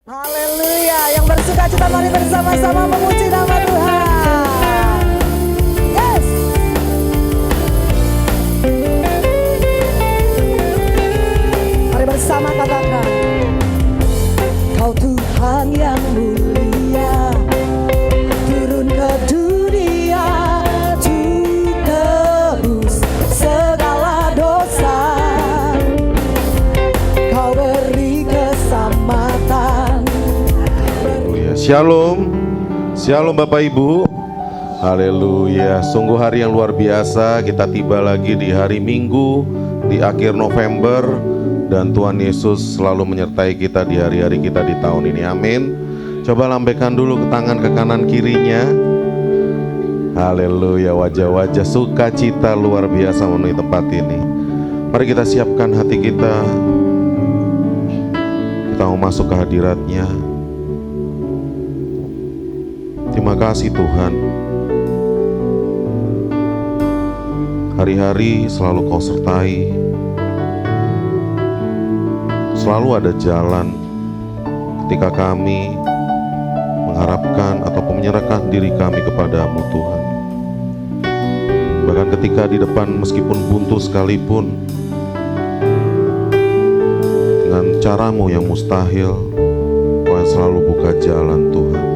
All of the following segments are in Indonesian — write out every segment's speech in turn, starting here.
Haleluya, yang bersuka cita mari bersama-sama memuji nama Tuhan. Yes. Mari bersama katakan, Kau Tuhan yang mulia, turun ke dunia, untuk tebus segala dosa. Kau beri keselamatan. Shalom, shalom Bapak Ibu. Haleluya, sungguh hari yang luar biasa. Kita tiba lagi di hari Minggu di akhir November, dan Tuhan Yesus selalu menyertai kita di hari-hari kita di tahun ini. Amin. Coba lambaikan dulu ke tangan ke kanan kirinya. Haleluya, wajah-wajah sukacita luar biasa memenuhi tempat ini. Mari kita siapkan hati kita. Kita mau masuk ke hadirat-Nya. Terima kasih Tuhan. Hari-hari selalu Kau sertai. Selalu ada jalan ketika kami mengharapkan ataupun menyerahkan diri kami kepadamu Tuhan. Bahkan ketika di depan meskipun buntu sekalipun, dengan caramu yang mustahil, Kau yang selalu buka jalan Tuhan.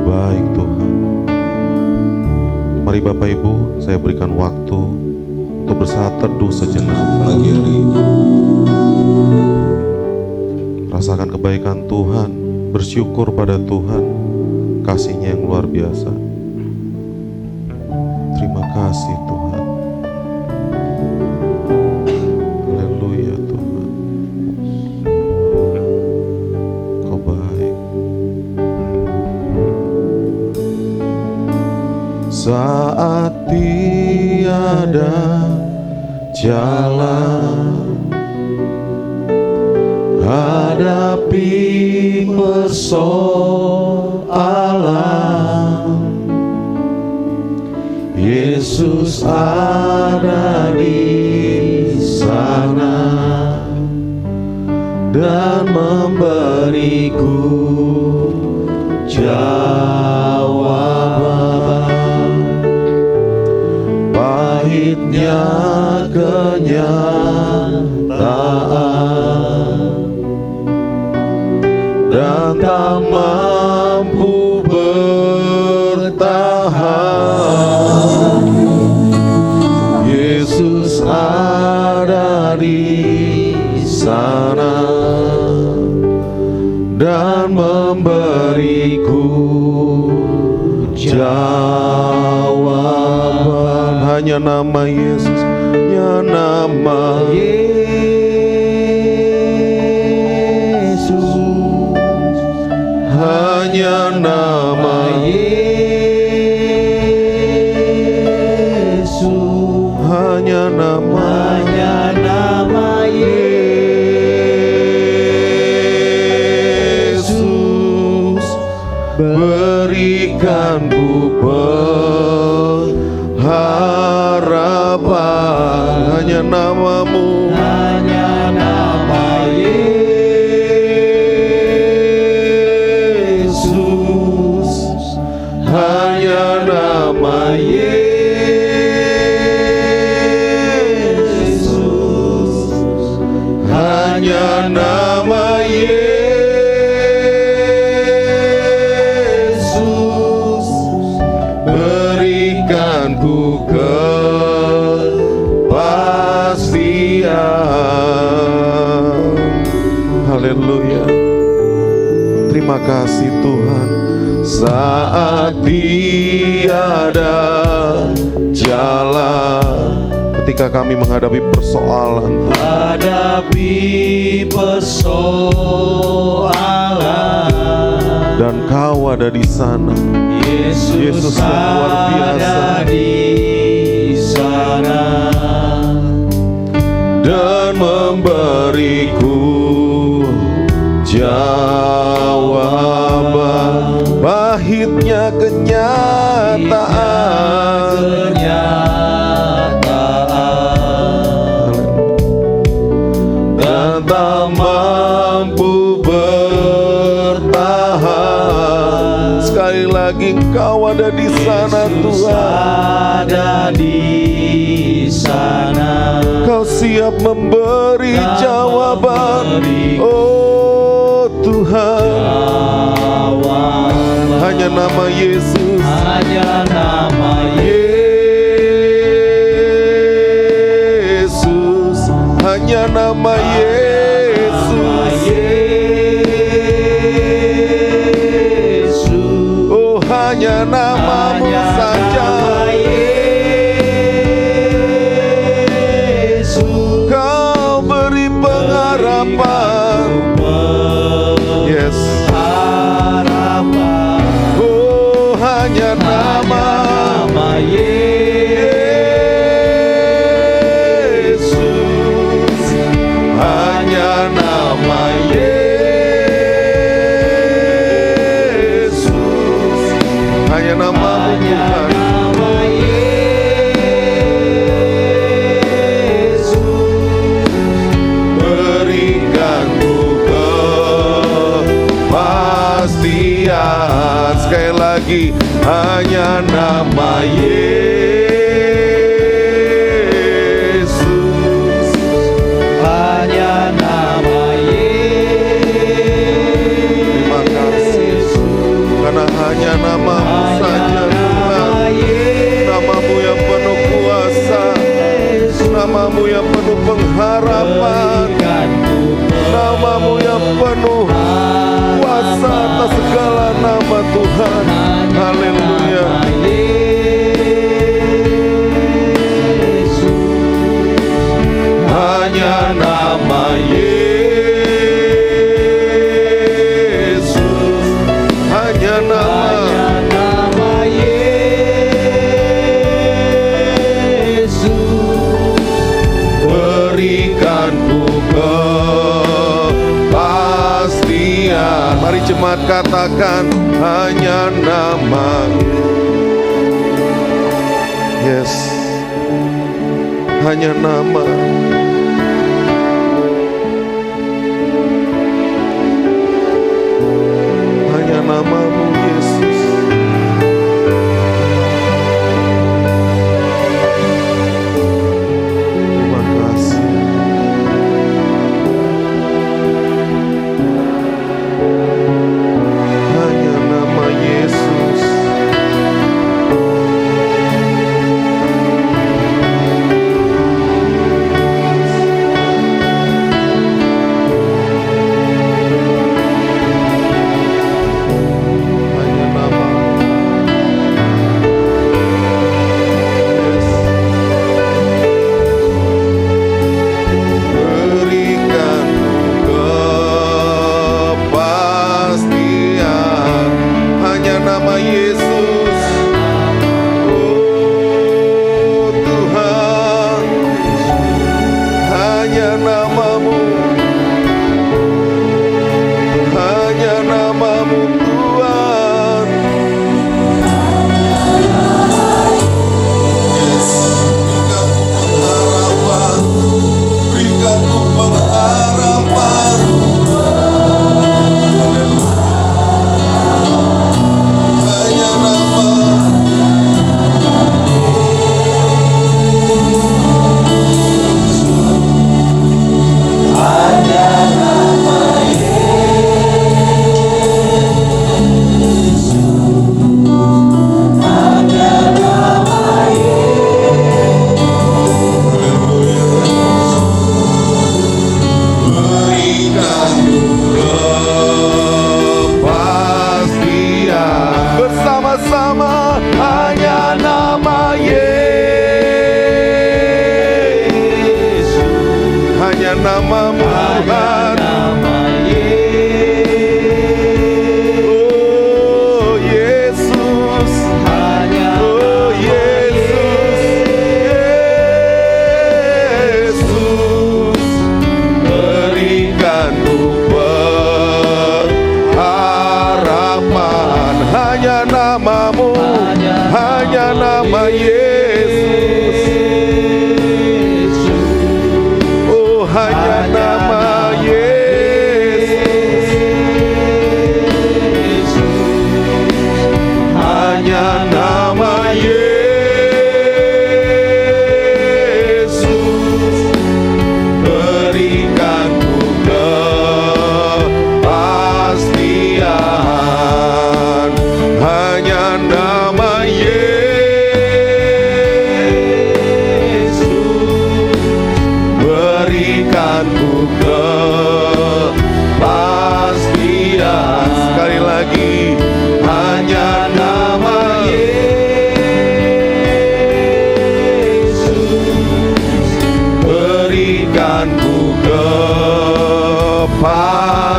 Baik Tuhan. Mari Bapak Ibu, saya berikan waktu untuk bersaat teduh sejenak pagi hari ini. Rasakan kebaikan Tuhan, bersyukur pada Tuhan, kasih-Nya yang luar biasa. Terima kasih Tuhan. Haleluya Tuhan. Kau baik. Saat tiada jalan, hadapi persoalan, Yesus ada di sana dan memberiku jawaban. Pahitnya kenyataan dan tak mampu bertahan, Yesus ada di sana dan memberiku jawaban. Hanya nama Yesus, hanya nama Yesus, hanya nama Yesus, hanya nama Yesus, berikanku harapan. Hanya namamu, hanya nama Yesus, hanya nama Yesus, hanya nama Yesus, berikanku haleluya. Terima kasih Tuhan. Saat tiada jalan, ketika kami menghadapi persoalan, dan Kau ada di sana. Yesus yang luar biasa ada di sana dan memberiku jawaban. Pahitnya kenyataan dan tak Engkau ada di sana Yesus Tuhan. ada di sana. Kau siap memberi Kau jawaban. memberi Oh Tuhan, jawaban. hanya nama Yesus, Hanya nama Yesus, hanya nama Yesus. Yesus. Oh hanya namamu Hanya saja. nama Yesus. Kau beri pengharapan. Yes. Harapan. Oh hanya nama Yesus, hanya nama Yesus, hanya namamu Tuhan. Berikan ku kepastian. Sekali lagi, hanya nama Yesus, Hanya nama terima kasih karena hanya namamu saja Tuhan. Namamu yang penuh kuasa, namamu yang penuh pengharapan, namamu yang penuh kuasa atas segala nama Tuhan. Haleluya. Hanya nama Yesus, hanya nama berikan ku kepastian. Mari jemaat katakan hanya nama. Yes, hanya nama. Hanya namamu Yesus. Terima kasih. Hanya nama Yesus. Hanya namamu. Yes. Berikan kepastian. Hanya nama Yesus. Oh Tuhan, hanya namamu, hanya namamu Tuhan. Yes, berikan ku pengharapan. Hanya nama. Berikan kepastian. Bersama-sama hanya nama Yesus, hanya namamu Tuhan. Oh Yesus, oh Yesus, Yesus, berikan ku pengharapan. Hanya namamu, hanya nama Yesus. Oh hanya nama Yesus,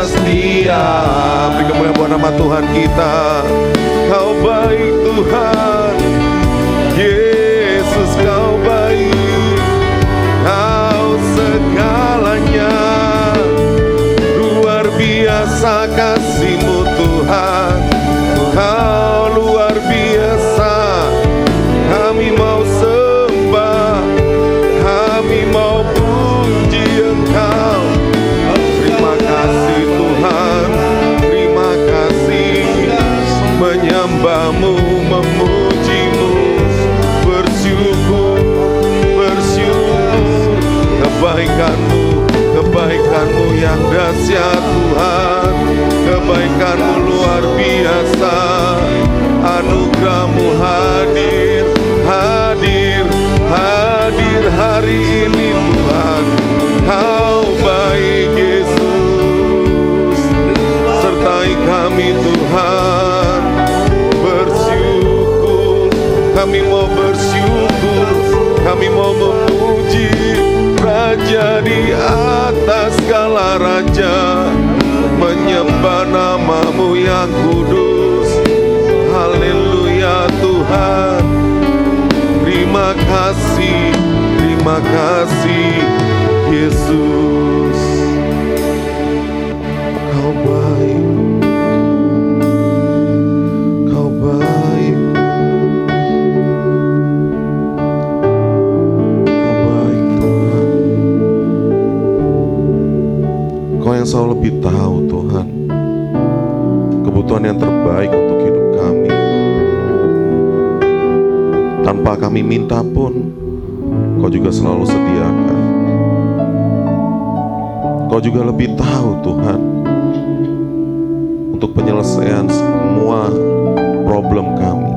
setia. Beri kemuliaan buat nama Tuhan kita. Kau baik Tuhan, Yesus kau baik, kau segalanya. Luar biasa kasih-Mu Tuhan, kau luar biasa. Kami mau sembah, kami mau puji Engkau. Terima kasih Tuhan, terima kasih. Menyembah-Mu, memuji-Mu, bersyukur, bersyukur. Kebaikan-Mu yang dahsyat Tuhan, kebaikan-Mu luar biasa. Anugerah-Mu hadir, hadir, hadir hari ini Tuhan. Kau baik Yesus, sertai kami Tuhan. Bersyukur, kami mau bersyukur, kami mau memuji Raja di atas segala raja, menyembah nama-Mu yang kudus. Haleluya Tuhan. Terima kasih Yesus. Kau baik, Kau baik, Kau baik Tuhan. Kau yang selalu lebih tahu Tuhan kebutuhan yang terbaik untuk hidup kami. Tanpa kami minta pun, Kau juga selalu sediakan. Kau juga lebih tahu Tuhan untuk penyelesaian semua problem kami.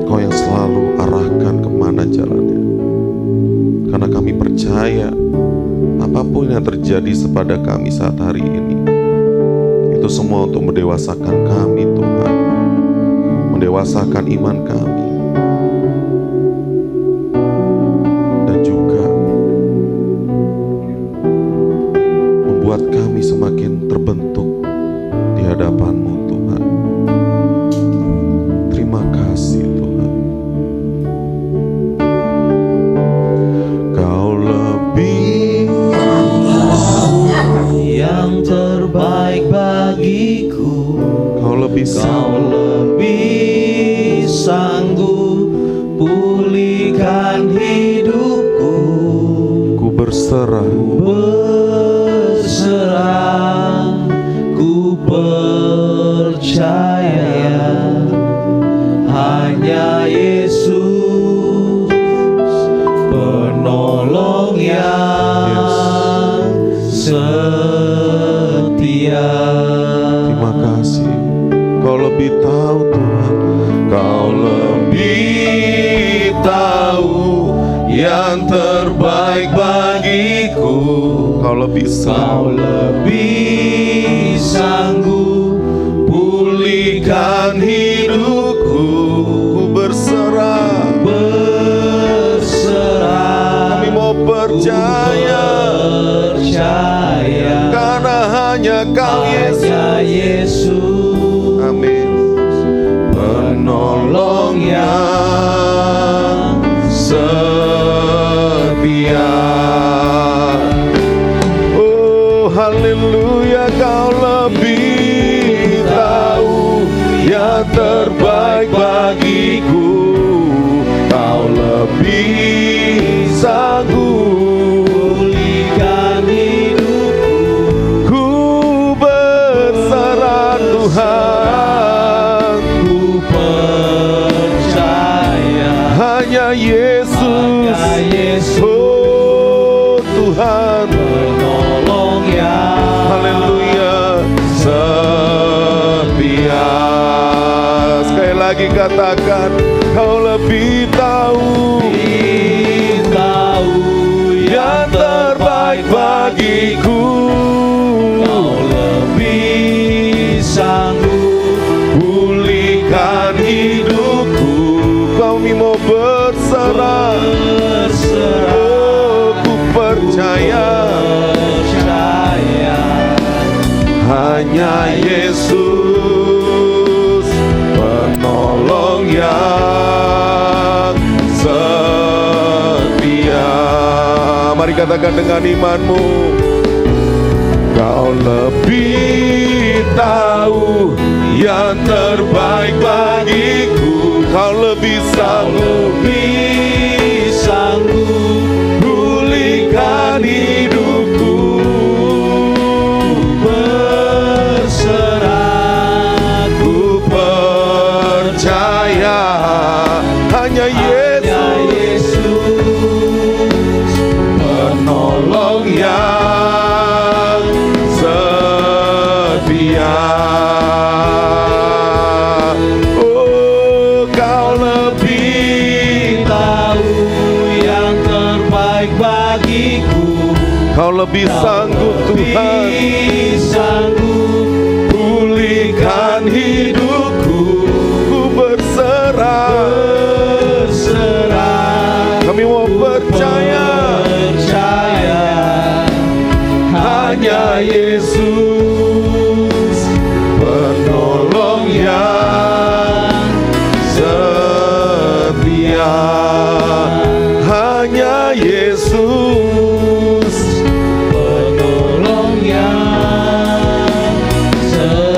Kau yang selalu arahkan kemana jalannya. Karena kami percaya apapun yang terjadi kepada kami saat hari ini, itu semua untuk mendewasakan kami Tuhan, mendewasakan iman kami, dan juga membuat kami semakin terbentuk di hadapan-Mu Tuhan. Terima kasih Tuhan. Kau lebih yang terbaik bagiku. Kau lebih Kau lebih sanggup pulihkan hidupku. ku berserah. Berserah, ku percaya hanya Yesus penolong yang setia. Terima kasih. Kau lebih tahu Tuhan. Kau lebih tahu yang terbaik bagiku. Kau lebih Kau sanggup lebih sanggup pulihkan hidupku. Ku berserah. berserah. Kami mau percaya Percaya karena hanya Kau Yesus. hanya Yesus Amin. penolong yang setia. Oh haleluya, Kau lebih tahu yang terbaik bagiku. Kau lebih sanggup pulihkan hidupku. ku berserah Tuhan. Ku percaya Hanya Yesus. hanya Yesus Oh Tuhan. penolong yang Haleluya, setia. Sekali lagi katakan, Kau lebih tahu yang terbaik bagiku. Kau lebih sanggup Pulihkan hidupku. Kami mau berserah. berserah. Oh, ku percaya hanya Yesus penolong yang setia. Mari katakan dengan imanmu, Kau lebih tahu yang terbaik bagiku. Kau lebih sanggup pulihkan hidupku. Berserah, ku percaya hanya Yesus penolong yang setia. Oh, Kau lebih tahu yang terbaik bagiku. Kau lebih sanggup Tuhan, pulihkan hidupku. Ku berserah, kami mau percaya hanya Yesus penolong yang setia. Hanya Yesus penolong yang setia.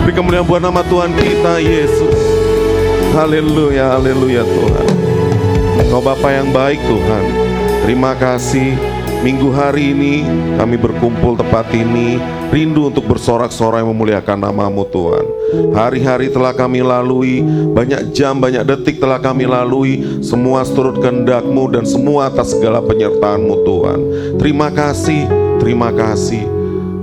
Beri kemuliaan buat nama Tuhan kita Yesus. Haleluya, haleluya Tuhan. Engkau Bapa yang baik Tuhan. Terima kasih minggu hari ini kami berkumpul tepat ini, rindu untuk bersorak-sorai memuliakan nama-Mu Tuhan. Hari-hari telah kami lalui, banyak jam, banyak detik telah kami lalui, semua seturut kehendak-Mu dan semua atas segala penyertaan-Mu Tuhan. Terima kasih, terima kasih.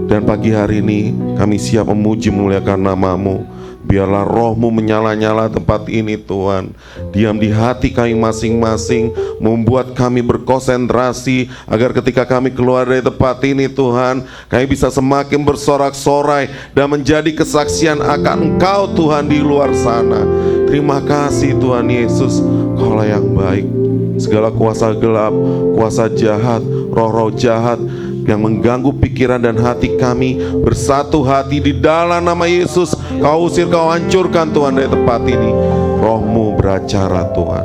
Dan pagi hari ini kami siap memuji memuliakan nama-Mu. Biarlah Roh-Mu menyala-nyala tempat ini Tuhan. Diam di hati kami masing-masing, membuat kami berkonsentrasi, agar ketika kami keluar dari tempat ini Tuhan, kami bisa semakin bersorak-sorai dan menjadi kesaksian akan Engkau Tuhan di luar sana. Terima kasih Tuhan Yesus, Kaulah yang baik. Segala kuasa gelap, kuasa jahat, roh-roh jahat yang mengganggu pikiran dan hati kami, bersatu hati di dalam nama Yesus. Kau usir, Kau hancurkan Tuhan dari tempat ini. Roh-Mu beracara Tuhan.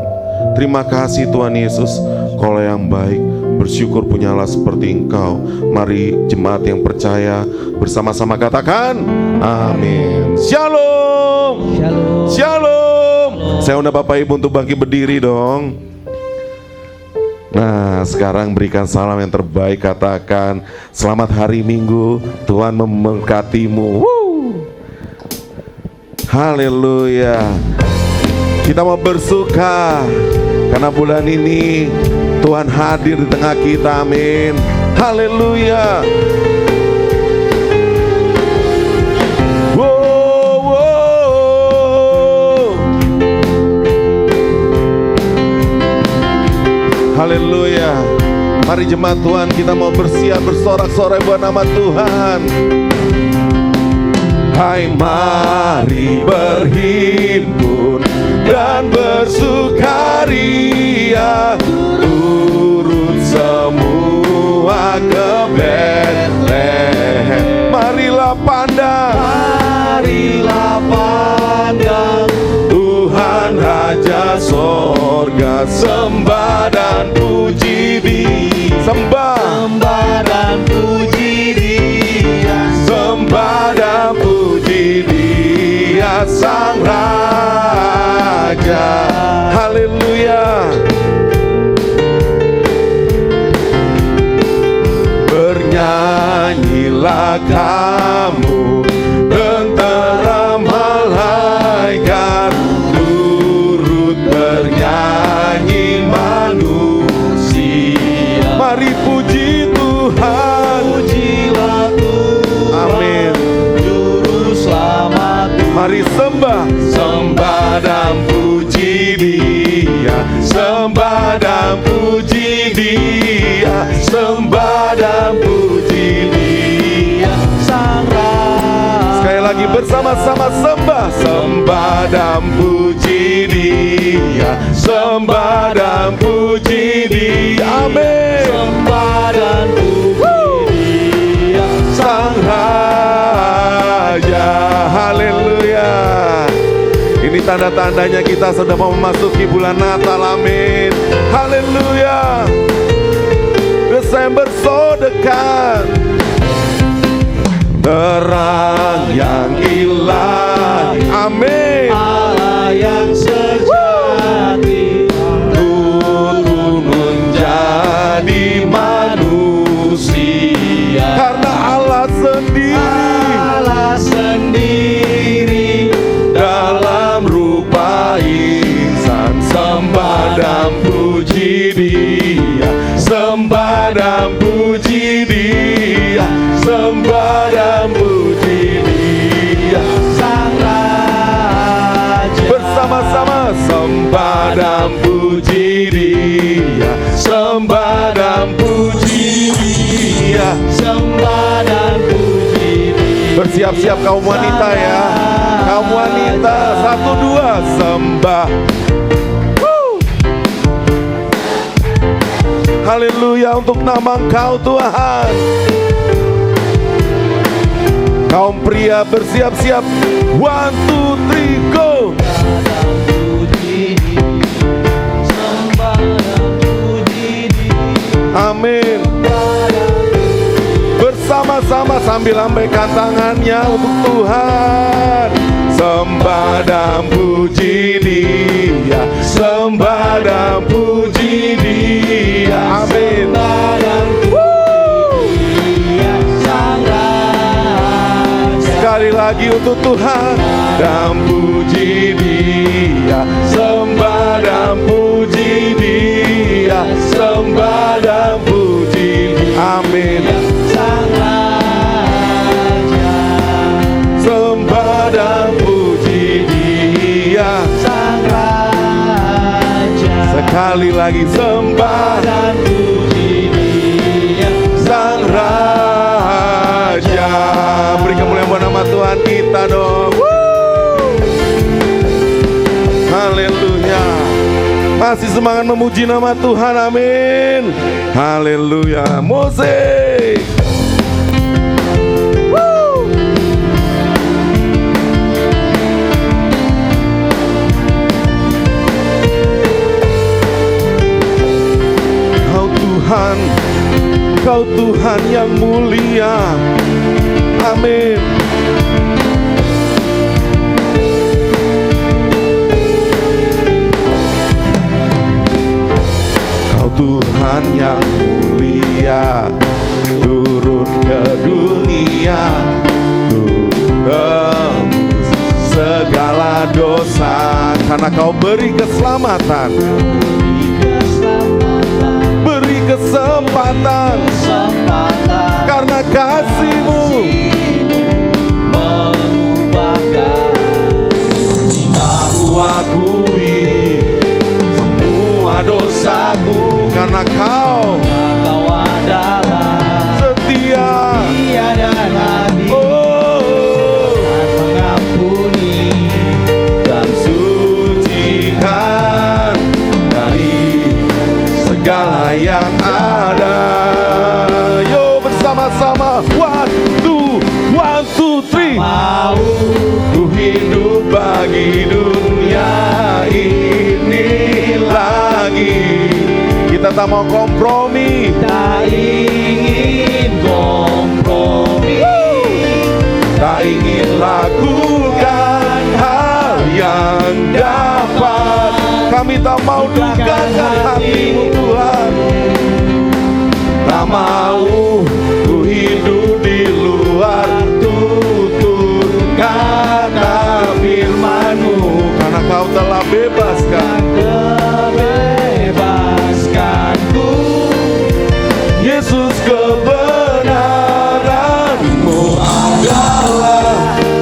Terima kasih Tuhan Yesus, Kaulah yang baik. Bersyukur punyalah seperti Engkau. Mari jemaat yang percaya bersama-sama katakan amin. Shalom. Shalom. Shalom. Saya undang Bapak Ibu untuk bangkit berdiri dong. Nah, sekarang berikan salam yang terbaik. Katakan, selamat hari Minggu, Tuhan memberkatimu. Haleluya. Kita mau bersuka karena bulan ini Tuhan hadir di tengah kita. Amin. Haleluya. Haleluya. Mari jemaat Tuhan, kita mau bersiap bersorak-sorai buat nama Tuhan. Hai, mari berhimpun dan bersukaria, turut semua ke Betlehem. Marilah pandang Tuhan Raja sorga, sembah dan puji Dia, sembah dan puji Dia, sembah dan puji Dia Sang Raja. Haleluya. Bernyanyilah kamu tentara malaikat, turut bernyanyi manusia. Mari puji Tuhan, pujilah Tuhan. Amin. Juru selamat. Mari sembah dan puji Dia, sembah dan puji Dia, sembah dan puji Dia Sang Raja. Sekali lagi bersama-sama sembah dan puji Dia, sembah dan puji Dia. Amin. Sembah dan puji Dia. tanda-tandanya kita sudah mau memasuki bulan Natal. Amin. Haleluya. Desember so dekat, terang yang ilahi. Amin. Allah yang sejati turun menjadi manusia. Karena Allah sendiri dalam rupa insan, sembah dan puji Dia, sembah dan puji Dia, sembah dan puji Dia. Sang Raja Bersama-sama sembah dan puji Dia, sembah dan puji Dia. sembah dan puji Dia. Bersiap-siap kaum wanita ya. Kaum wanita, 1, 2, sembah. Haleluya untuk nama Engkau Tuhan. Kaum pria bersiap-siap. 1, 2, 3, go. Amin. Bersama-sama sambil lambaikan tangannya untuk Tuhan. Sembah dan puji Dia, sembah dan puji Dia. Amin. Sekali lagi untuk Tuhan dan puji Dia, sembah dan puji Dia, sembah dan puji Dia. Amin. Sembah dan puji Dia, sekali lagi sembah dan puji Dia, Sang Raja. Beri kemuliaan buat nama Tuhan kita dong. Haleluya. Masih semangat memuji nama Tuhan. Amin. Haleluya. Musik. Kau Tuhan yang mulia. Amin. Kau Tuhan yang mulia, turun ke dunia, tebus segala dosa. Karena Kau beri keselamatan, kesempatan, karena kasih-Mu mengubahkan. Aku akui semua dosaku, karena Kau adalah setia dan adil, mengampuni dan sucikan dari segala yang ada. Yo bersama-sama. 1, 2, 3. mau Ku hidup bagi dunia ini lagi. Kita tak mau kompromi, tak ingin kompromi, tak ingin lakukan hal yang dapat. Kami tak mau dukakan hati-Mu Tuhan. Tak mau ku hidup di luar tutur kata firman-Mu, karena Kau telah bebaskan. bebaskanku. Yesus, kebenaran-Mu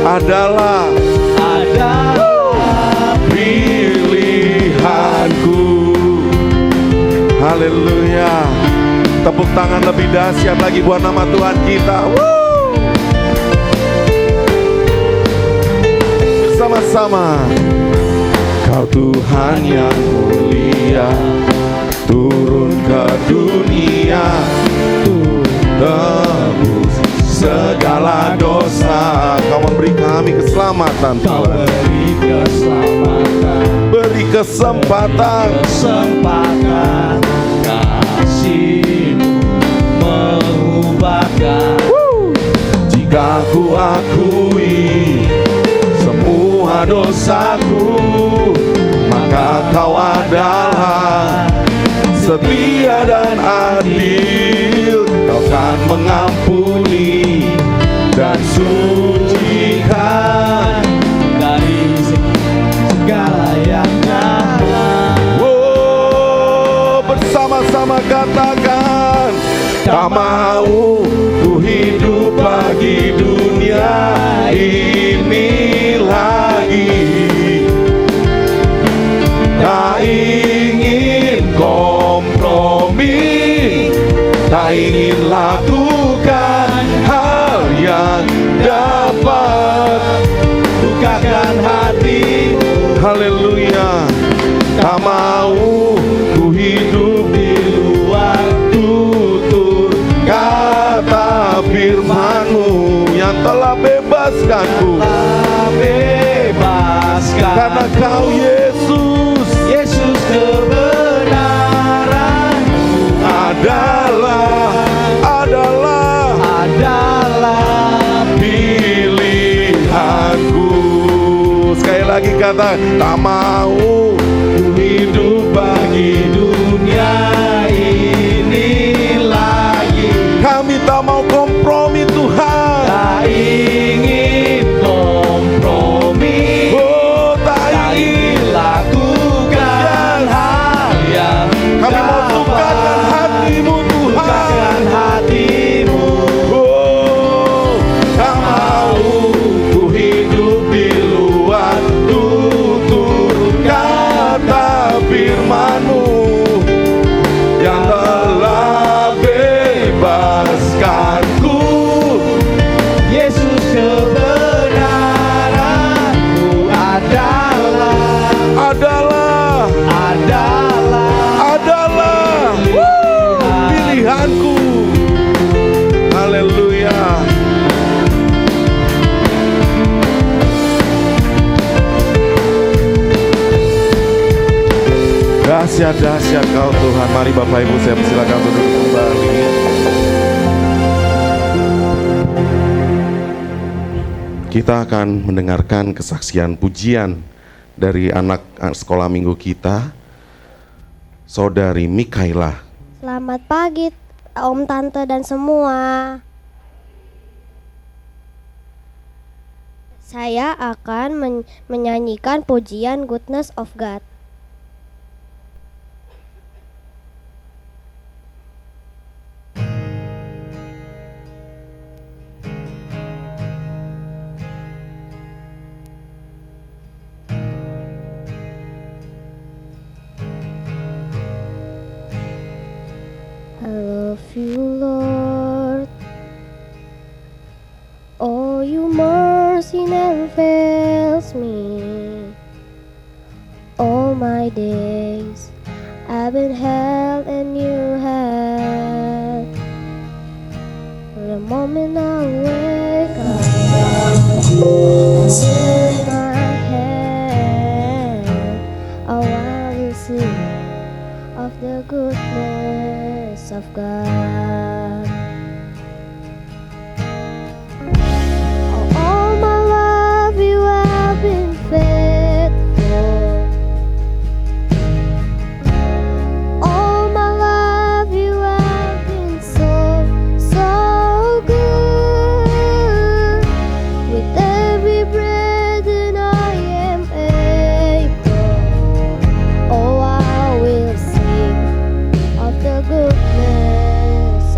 adalah pilihanku. Haleluya. Tepuk tangan lebih dahsyat lagi buat nama Tuhan kita. Bersama-sama. Kau Tuhan yang mulia, turun ke dunia, tebus segala segala dosa. Kau memberi kami keselamatan, Kau Tuhan. beri keselamatan, Beri kesempatan. kasih-Mu mengubahkan. Jika ku akui semua dosaku, maka Kau adalah setia dan adil. Kau kan mengampuni dan sucikan Dari segala yang jahat. Oh, bersama-sama katakan, tak mau ku hidup bagi dunia ini lagi. Tak ingin kompromi, tak ingin lakukan hal yang dapat Bukakan hatimu, haleluya. Tak mau ku hidup di luar tutur kata firman-Mu yang telah bebaskanku. bebaskan. Karena Kau Yesus Yesus kebenaran-Mu adalah pilihanku. Sekali lagi kata, tak mau ku hidup bagi dunia ini lagi. kami, tak mau kompromi Tuhan. Tak ingin kompromi, Oh, tak tak ingin. ingin lakukan hal yang Kami mau sukakan hati-Mu Tuhan. bukakan hatimu. Oh, tak mau ku hidup di luar tutur kata firman-Mu yang telah bebaskanku. Yesus kebenaran-Mu adalah pilihanku. Haleluya. Dahsyat Kau Tuhan. Mari Bapak Ibu, saya persilakan untuk duduk kembali. Kita akan mendengarkan kesaksian pujian dari anak sekolah minggu kita, Saudari Mikaela. Selamat pagi Om, Tante, dan semua. Saya akan menyanyikan pujian Goodness of God. I love you, Lord. Oh, your mercy never fails me. All my days I've been held in your hand. The moment I wake up, in my hand, oh, I will sing of the goodness of God. All my life you have been faithful. All my life you have been so, so good. With every breath that I am able, oh, I will sing of the goodness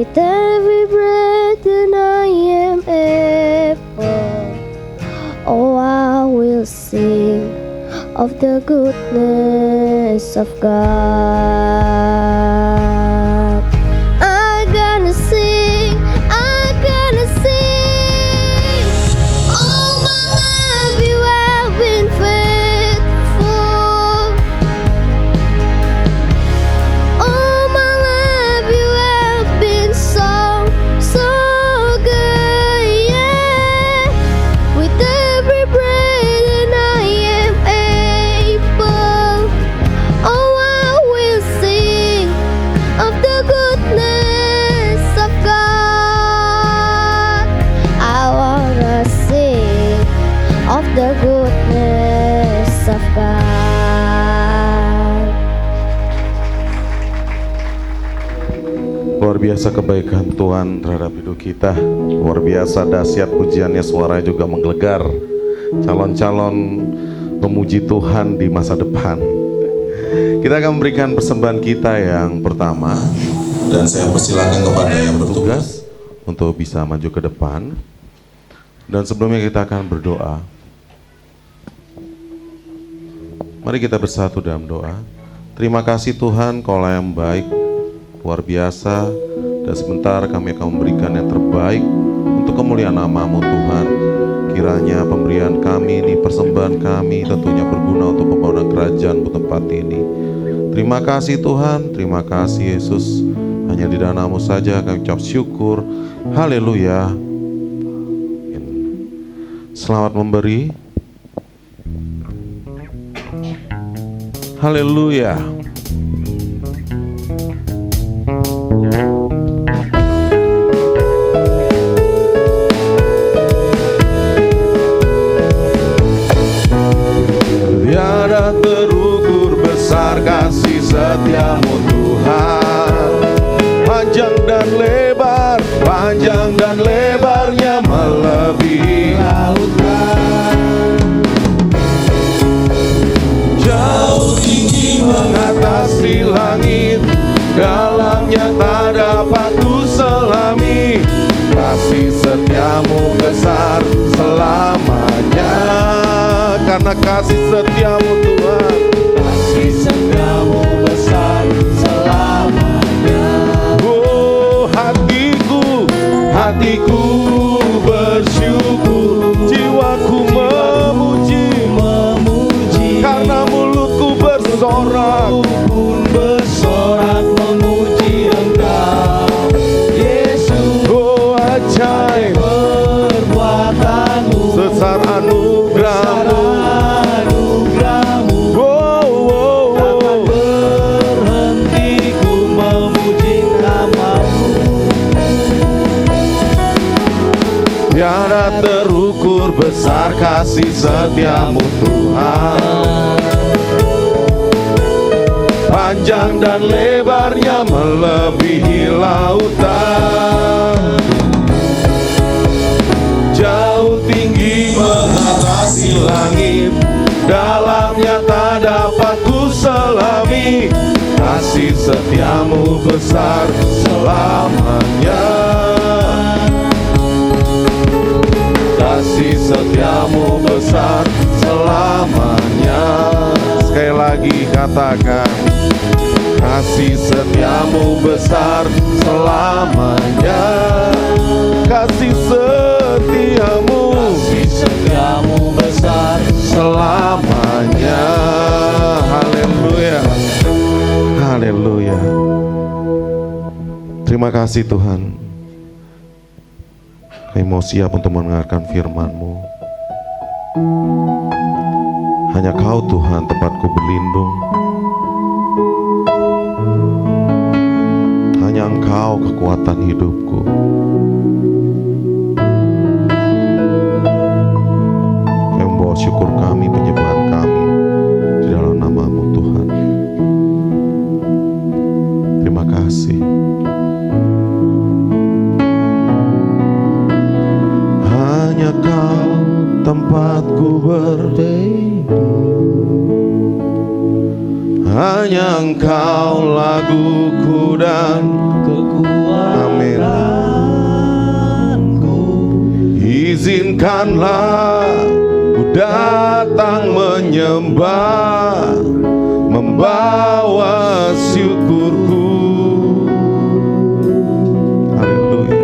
With every breath that I am able, oh, I will sing of the goodness of God. I'm gonna sing, I'm gonna sing. All my life you have been faithful. All my life you have been so, so good, yeah. With every breath that I am able, oh, I will sing of the goodness of God. I wanna sing of the goodness of God. Luar biasa kebaikan Tuhan terhadap hidup kita. Luar biasa dahsyat pujiannya, suaranya juga menggelegar. Calon-calon memuji Tuhan di masa depan. Kita akan memberikan persembahan kita yang pertama. Dan saya persilakan kepada yang bertugas untuk bisa maju ke depan. Dan sebelumnya kita akan berdoa. Mari kita bersatu dalam doa. Terima kasih Tuhan, Kaulah yang baik, luar biasa. Dan sebentar kami akan memberikan yang terbaik untuk kemuliaan nama-Mu Tuhan. Kiranya pemberian kami ini, persembahan kami tentunya berguna untuk pembangunan kerajaan-Mu tempat ini. Terima kasih Tuhan, terima kasih Yesus. Hanya di dalam nama-Mu saja kami ucap syukur. Haleluya. Selamat memberi. Haleluya. Tiada terukur besar kasih setia-Mu Tuhan. Panjang dan lebar, panjang dan lebarnya melebihi lautan. Jauh tinggi mengatasi langit, dalamnya tak dapat ku selami. Kasih setia-Mu besar selamanya. Karena kasih setia-Mu Tuhan, kasih setia-Mu besar selamanya. Oh hatiku bersyukur, jiwaku memuji, karena mulutku bersorak memuji Engkau, Yesus. Oh ajaib perbuatan-Mu, besar anugerah-Mu. Takkan berhenti ku memuji nama-Mu. Tiada terukur besar kasih setia-Mu Tuhan. Panjang dan lebarnya melebihi lautan. Jauh tinggi mengatasi langit, dalamnya tak dapat ku selami. Kasih setia-Mu besar selamanya. Kasih setia-Mu besar selamanya. Sekali lagi katakan, kasih setia-Mu besar selamanya. Kasih setia-Mu, kasih setia-Mu besar selamanya. Haleluya, haleluya. Terima kasih Tuhan. Kami mau siap untuk mendengarkan firman-Mu. Hanya Kau Tuhan tempatku berlindung. Hanya Engkau kekuatan hidupku. Kami membawa syukur kami, penyembahan kami di dalam nama-Mu Tuhan. Terima kasih. Hanya Kau tempatku berteduh, hanya Engkau laguku dan kekuatan. Amin. izinkanlah ku datang menyembah, membawa syukurku. Haleluya.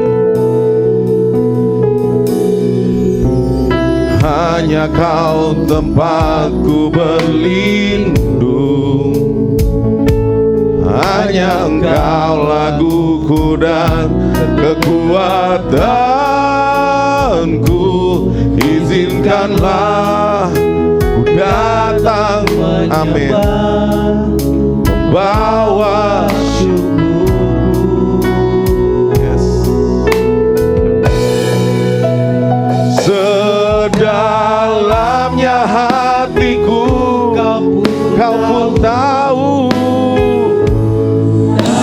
Hanya Kau tempatku berlindung, hanya Engkau laguku dan kekuatanku. Izinkanlah ku datang, amin, membawa syukurku. Yes. Sedalamnya hatiku Kau pun tahu,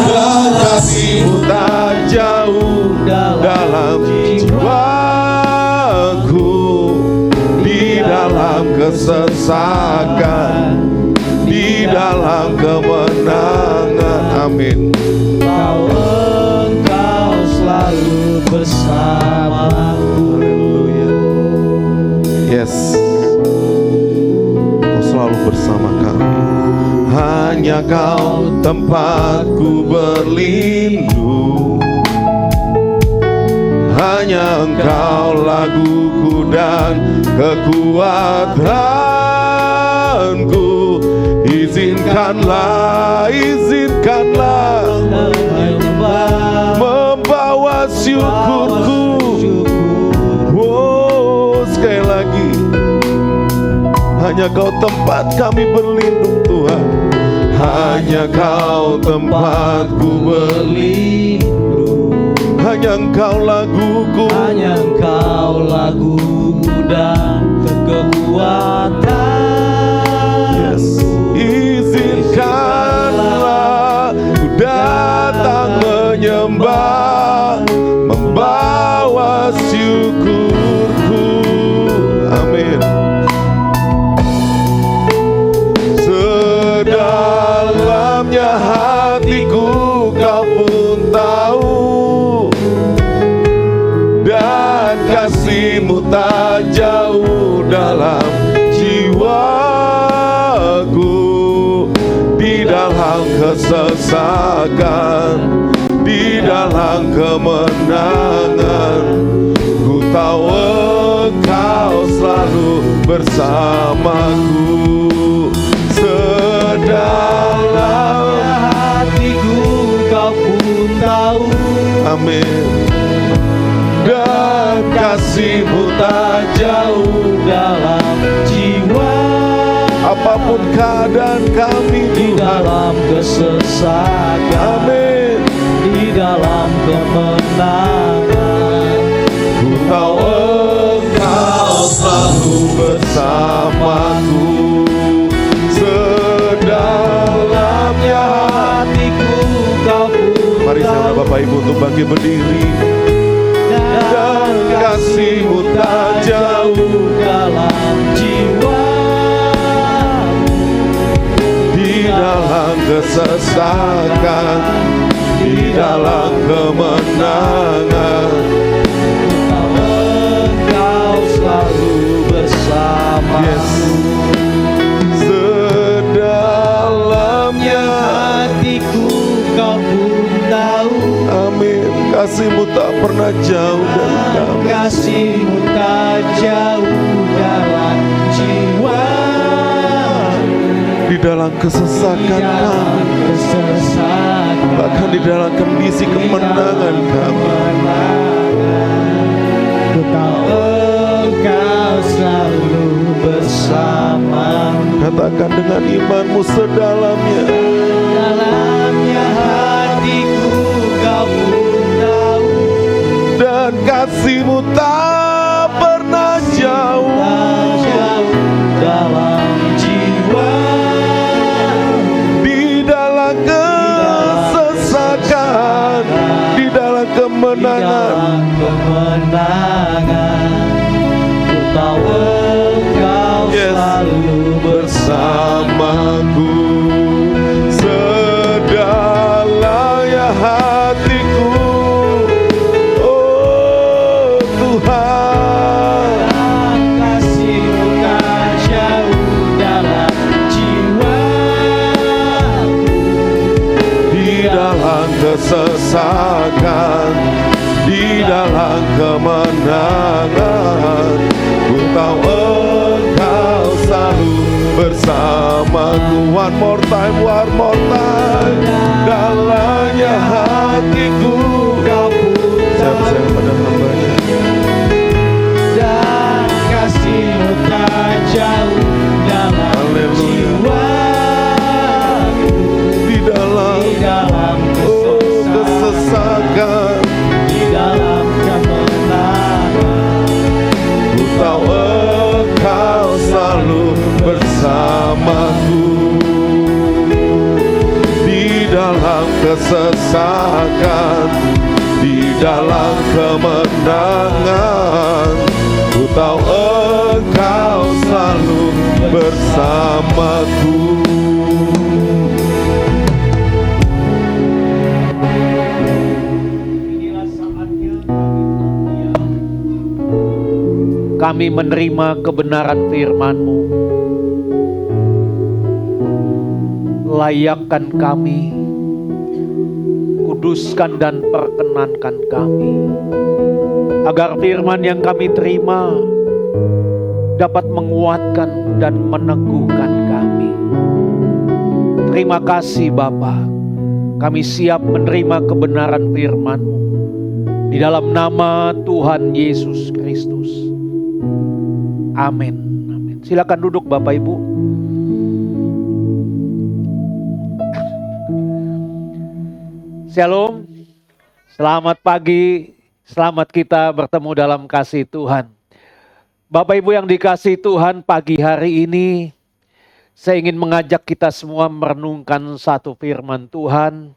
dan kasih-Mu tak jauh dalam jiwaku. Di dalam kesesakan, di dalam kemenangan, amin. Engkau selalu bersamaku. Haleluya. Yes, Kau selalu bersama kami. Hanya Kau tempatku berlindung, hanya Engkau laguku dan kekuatanku. Izinkanlah, izinkanlah membawa syukurku. Oh, sekali lagi, hanya Kau tempat kami berlindung Tuhan. Hanya Kau tempatku berlindung, hanya Engkau laguku, hanya Engkau laguku dan kekuatan. yes. Izinkanlah ku datang menyembah, membawa syukurku, amin. Sedalamnya hatiku Kau pun tahu, dan kasih-Mu tak jauh dalam jiwaku. Di dalam kesesakan, di dalam kemenangan, ku tahu Engkau selalu bersamaku. Sedalamnya hatiku Kau pun tahu, amin, dan kasih-Mu tak jauh dalam jiwa. apapun keadaan kami Di Tuhan, dalam kesesakan, amin. di dalam kemenangan, Ku tahu Engkau selalu bersamaku. Sedalamnya hatiku Kau pun mari saudara Bapak Ibu untuk bangkit berdiri. Dan kasih-Mu tak jauh dalam jiwa. di dalam kesesakan, di dalam kemenangan. Engkau selalu bersama. Yes. Sedalamnya Hatiku Kau pun tahu, amin, kasih-Mu tak pernah jauh dari kami. kasih-Mu tak jauh dalam jiwa. Di dalam kesesakan kami, Kesesakan, bahkan di dalam kondisi kemenangan kami. ku tahu Engkau selalu bersama. Katakan dengan imanmu sedalamnya, Dalamnya hatiku Kau pun tahu, dan kasih-Mu tak pernah jauh. tak jauh dalam jiwa. Di dalam kesesakan, di dalam kemenangan. Kemenangan, ku tahu Engkau Yes. selalu Bersamaku. Sedalamnya hatiku, oh Tuhan, kesesakan, di dalam kemenangan. Ku tahu Engkau selalu bersamaku. One more time, one more time. Dalamnya hatiku Kau putar. Saya pada hambanya. Dan kasih-Mu tak jauh dalam jiwa, Di dalam kesesakan, di dalam kemenangan. ku tahu Engkau selalu bersamaku. Di dalam kesesakan, di dalam kemenangan, ku tahu Engkau selalu bersamaku. Inilah saatnya kami menerima kebenaran firman-Mu. Layakkan kami, kuduskan dan perkenankan kami, agar firman yang kami terima dapat menguatkan dan meneguhkan kami. Terima kasih Bapa, kami siap menerima kebenaran firman-Mu. Di dalam nama Tuhan Yesus Kristus. Amin. Amin. Silakan duduk Bapak Ibu. Shalom. Selamat pagi. Selamat kita bertemu dalam kasih Tuhan. Bapak Ibu yang dikasihi Tuhan, pagi hari ini saya ingin mengajak kita semua merenungkan satu firman Tuhan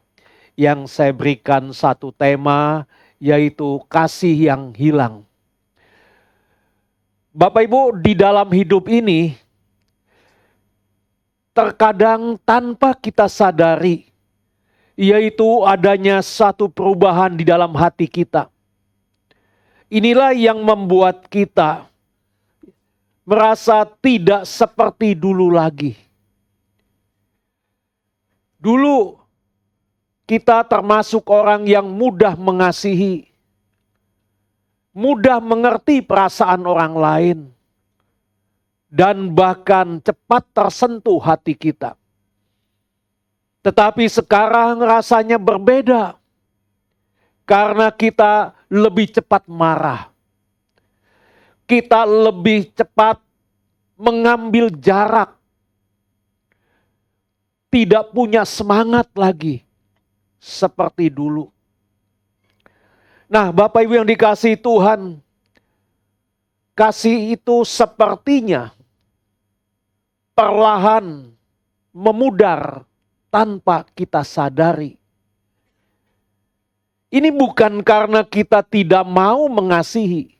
yang saya berikan satu tema, yaitu kasih yang hilang. Bapak Ibu, di dalam hidup ini terkadang tanpa kita sadari, yaitu adanya satu perubahan di dalam hati kita. Inilah yang membuat kita merasa tidak seperti dulu lagi. Dulu kita termasuk orang yang mudah mengasihi, mudah mengerti perasaan orang lain, dan bahkan cepat tersentuh hati kita. Tetapi sekarang rasanya berbeda, karena kita lebih cepat marah. Kita lebih cepat mengambil jarak. Tidak punya semangat lagi seperti dulu. Nah, Bapak Ibu yang dikasihi Tuhan, kasih itu sepertinya perlahan memudar tanpa kita sadari. Ini bukan karena kita tidak mau mengasihi,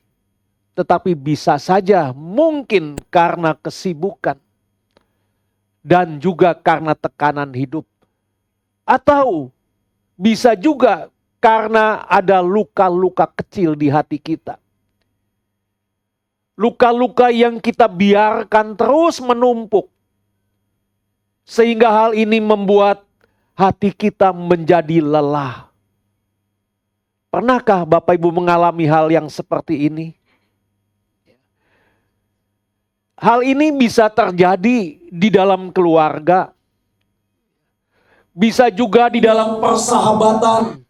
tetapi bisa saja mungkin karena kesibukan dan juga karena tekanan hidup. Atau bisa juga karena ada luka-luka kecil di hati kita. Luka-luka yang kita biarkan terus menumpuk. Sehingga hal ini membuat hati kita menjadi lelah. Pernahkah Bapak Ibu mengalami hal yang seperti ini? Hal ini bisa terjadi di dalam keluarga. Bisa juga di dalam persahabatan.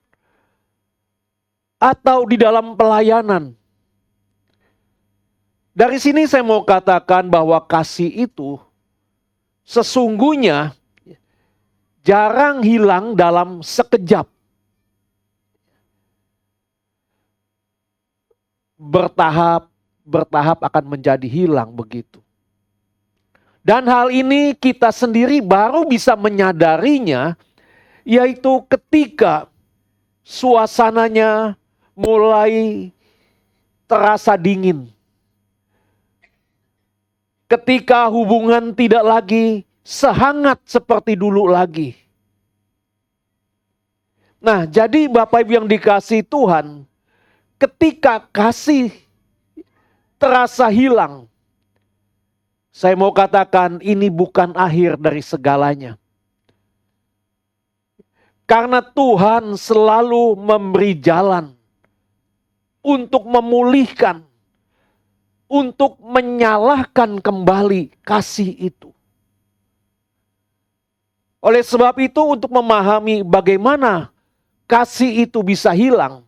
Atau di dalam pelayanan. Dari sini saya mau katakan bahwa kasih itu sesungguhnya jarang hilang dalam sekejap. Bertahap akan menjadi hilang begitu. Dan hal ini kita sendiri baru bisa menyadarinya, yaitu ketika suasananya mulai terasa dingin. Ketika hubungan tidak lagi sehangat seperti dulu lagi. Nah, jadi Bapak Ibu yang dikasihi Tuhan, ketika kasih terasa hilang, saya mau katakan ini bukan akhir dari segalanya. Karena Tuhan selalu memberi jalan untuk memulihkan, untuk menyalahkan kembali kasih itu. Oleh sebab itu, untuk memahami bagaimana kasih itu bisa hilang,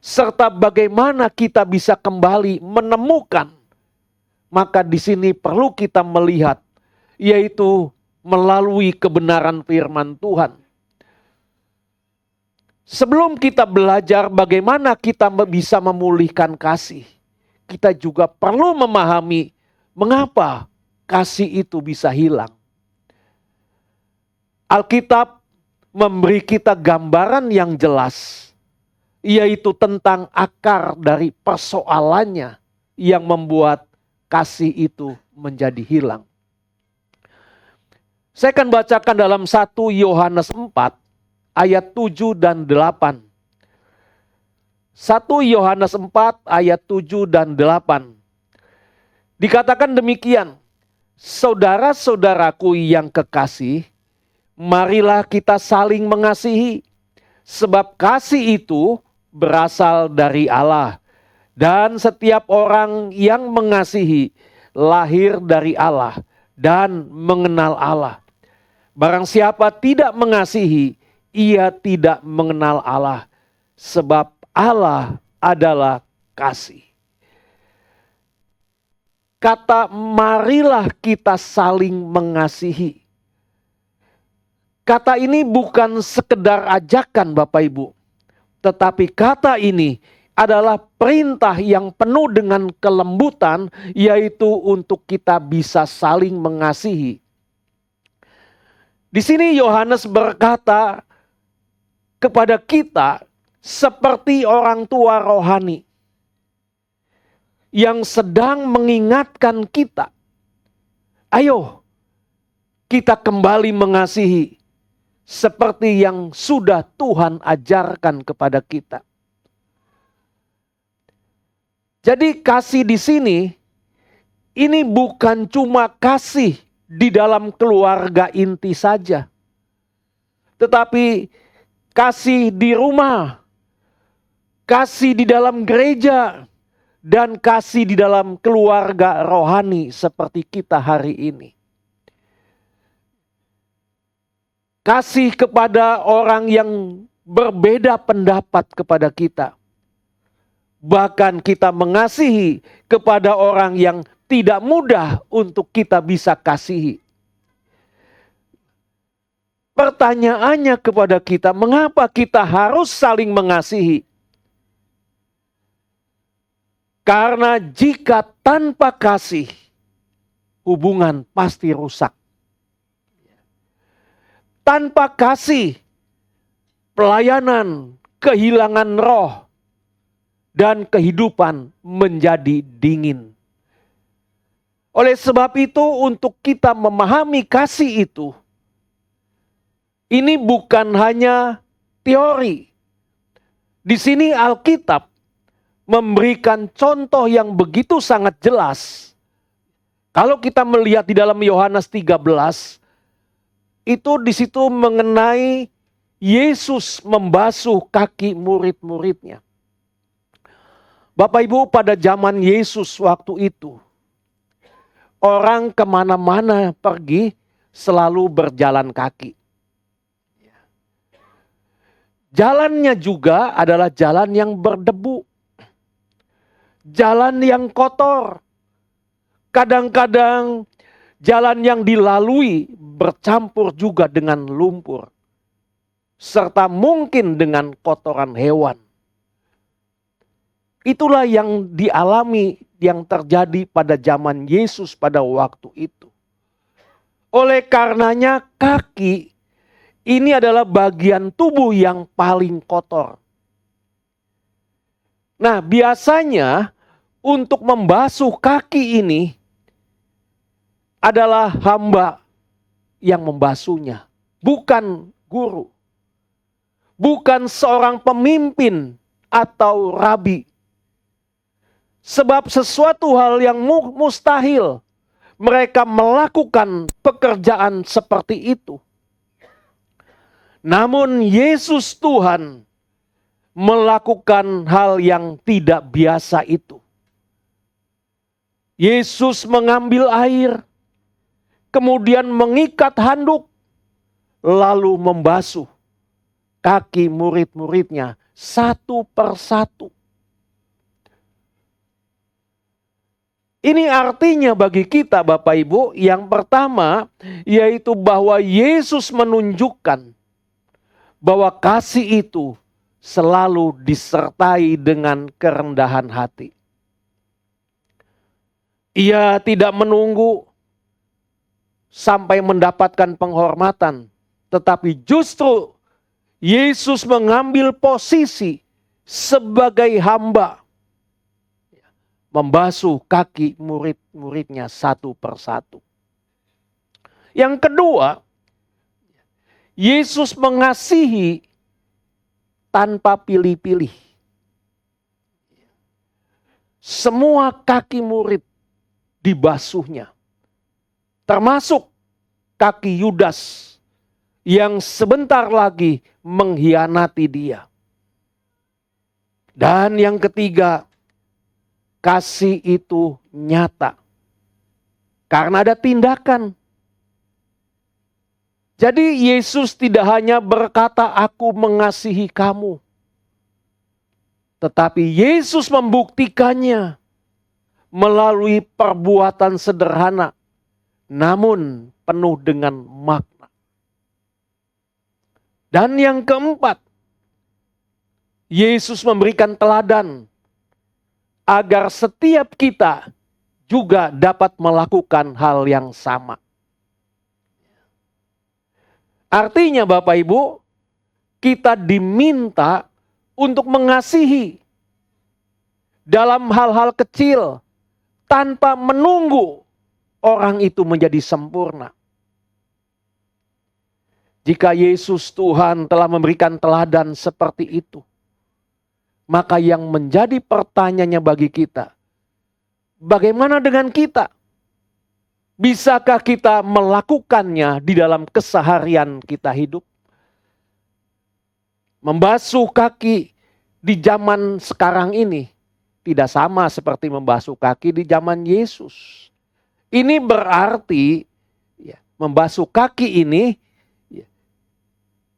serta bagaimana kita bisa kembali menemukan, maka di sini perlu kita melihat, yaitu melalui kebenaran firman Tuhan. Sebelum kita belajar bagaimana kita bisa memulihkan kasih, kita juga perlu memahami mengapa kasih itu bisa hilang. Alkitab memberi kita gambaran yang jelas, yaitu tentang akar dari persoalannya yang membuat kasih itu menjadi hilang. Saya akan bacakan dalam 1 Yohanes 4 ayat 7 dan 8. 1 Yohanes 4 ayat 7 dan 8. Dikatakan demikian, saudara-saudaraku yang kekasih, marilah kita saling mengasihi, sebab kasih itu berasal dari Allah. Dan setiap orang yang mengasihi lahir dari Allah dan mengenal Allah. Barang siapa tidak mengasihi, ia tidak mengenal Allah, sebab Allah adalah kasih. Kata marilah kita saling mengasihi. Kata ini bukan sekedar ajakan Bapak Ibu, tetapi kata ini adalah perintah yang penuh dengan kelembutan, yaitu untuk kita bisa saling mengasihi. Di sini Yohanes berkata kepada kita seperti orang tua rohani yang sedang mengingatkan kita, ayo kita kembali mengasihi seperti yang sudah Tuhan ajarkan kepada kita. Jadi kasih di sini ini bukan cuma kasih di dalam keluarga inti saja, tetapi kasih di rumah, kasih di dalam gereja, dan kasih di dalam keluarga rohani seperti kita hari ini. Kasih kepada orang yang berbeda pendapat kepada kita. Bahkan kita mengasihi kepada orang yang tidak mudah untuk kita bisa kasihi. Pertanyaannya kepada kita, mengapa kita harus saling mengasihi? Karena jika tanpa kasih, hubungan pasti rusak. Tanpa kasih, pelayanan kehilangan roh dan kehidupan menjadi dingin. Oleh sebab itu, untuk kita memahami kasih itu, ini bukan hanya teori. Di sini Alkitab memberikan contoh yang begitu sangat jelas. Kalau kita melihat di dalam Yohanes 13, itu di situ mengenai Yesus membasuh kaki murid-muridnya. Bapak Ibu, pada zaman Yesus waktu itu, orang kemana-mana pergi selalu berjalan kaki. Jalannya juga adalah jalan yang berdebu. Jalan yang kotor. Kadang-kadang jalan yang dilalui bercampur juga dengan lumpur. Serta mungkin dengan kotoran hewan. Itulah yang dialami, yang terjadi pada zaman Yesus pada waktu itu. Oleh karenanya kaki ini adalah bagian tubuh yang paling kotor. Nah, biasanya untuk membasuh kaki ini adalah hamba yang membasuhnya, bukan guru. Bukan seorang pemimpin atau rabi. Sebab sesuatu hal yang mustahil mereka melakukan pekerjaan seperti itu. Namun Yesus Tuhan melakukan hal yang tidak biasa itu. Yesus mengambil air, kemudian mengikat handuk, lalu membasuh kaki murid-muridnya satu persatu. Ini artinya bagi kita Bapak Ibu, yang pertama yaitu bahwa Yesus menunjukkan bahwa kasih itu selalu disertai dengan kerendahan hati. Ia tidak menunggu sampai mendapatkan penghormatan, tetapi justru Yesus mengambil posisi sebagai hamba, membasuh kaki murid-muridnya satu persatu. Yang kedua, Yesus mengasihi tanpa pilih-pilih. Semua kaki murid dibasuhnya, termasuk kaki Yudas yang sebentar lagi mengkhianati dia. Dan yang ketiga, kasih itu nyata karena ada tindakan. Jadi Yesus tidak hanya berkata, "Aku mengasihi kamu," tetapi Yesus membuktikannya melalui perbuatan sederhana, namun penuh dengan makna. Dan yang keempat, Yesus memberikan teladan agar setiap kita juga dapat melakukan hal yang sama. Artinya Bapak Ibu, kita diminta untuk mengasihi dalam hal-hal kecil tanpa menunggu orang itu menjadi sempurna. Jika Yesus Tuhan telah memberikan teladan seperti itu, maka yang menjadi pertanyaannya bagi kita, bagaimana dengan kita? Bisakah kita melakukannya di dalam keseharian kita hidup? Membasuh kaki di zaman sekarang ini tidak sama seperti membasuh kaki di zaman Yesus. Ini berarti membasuh kaki ini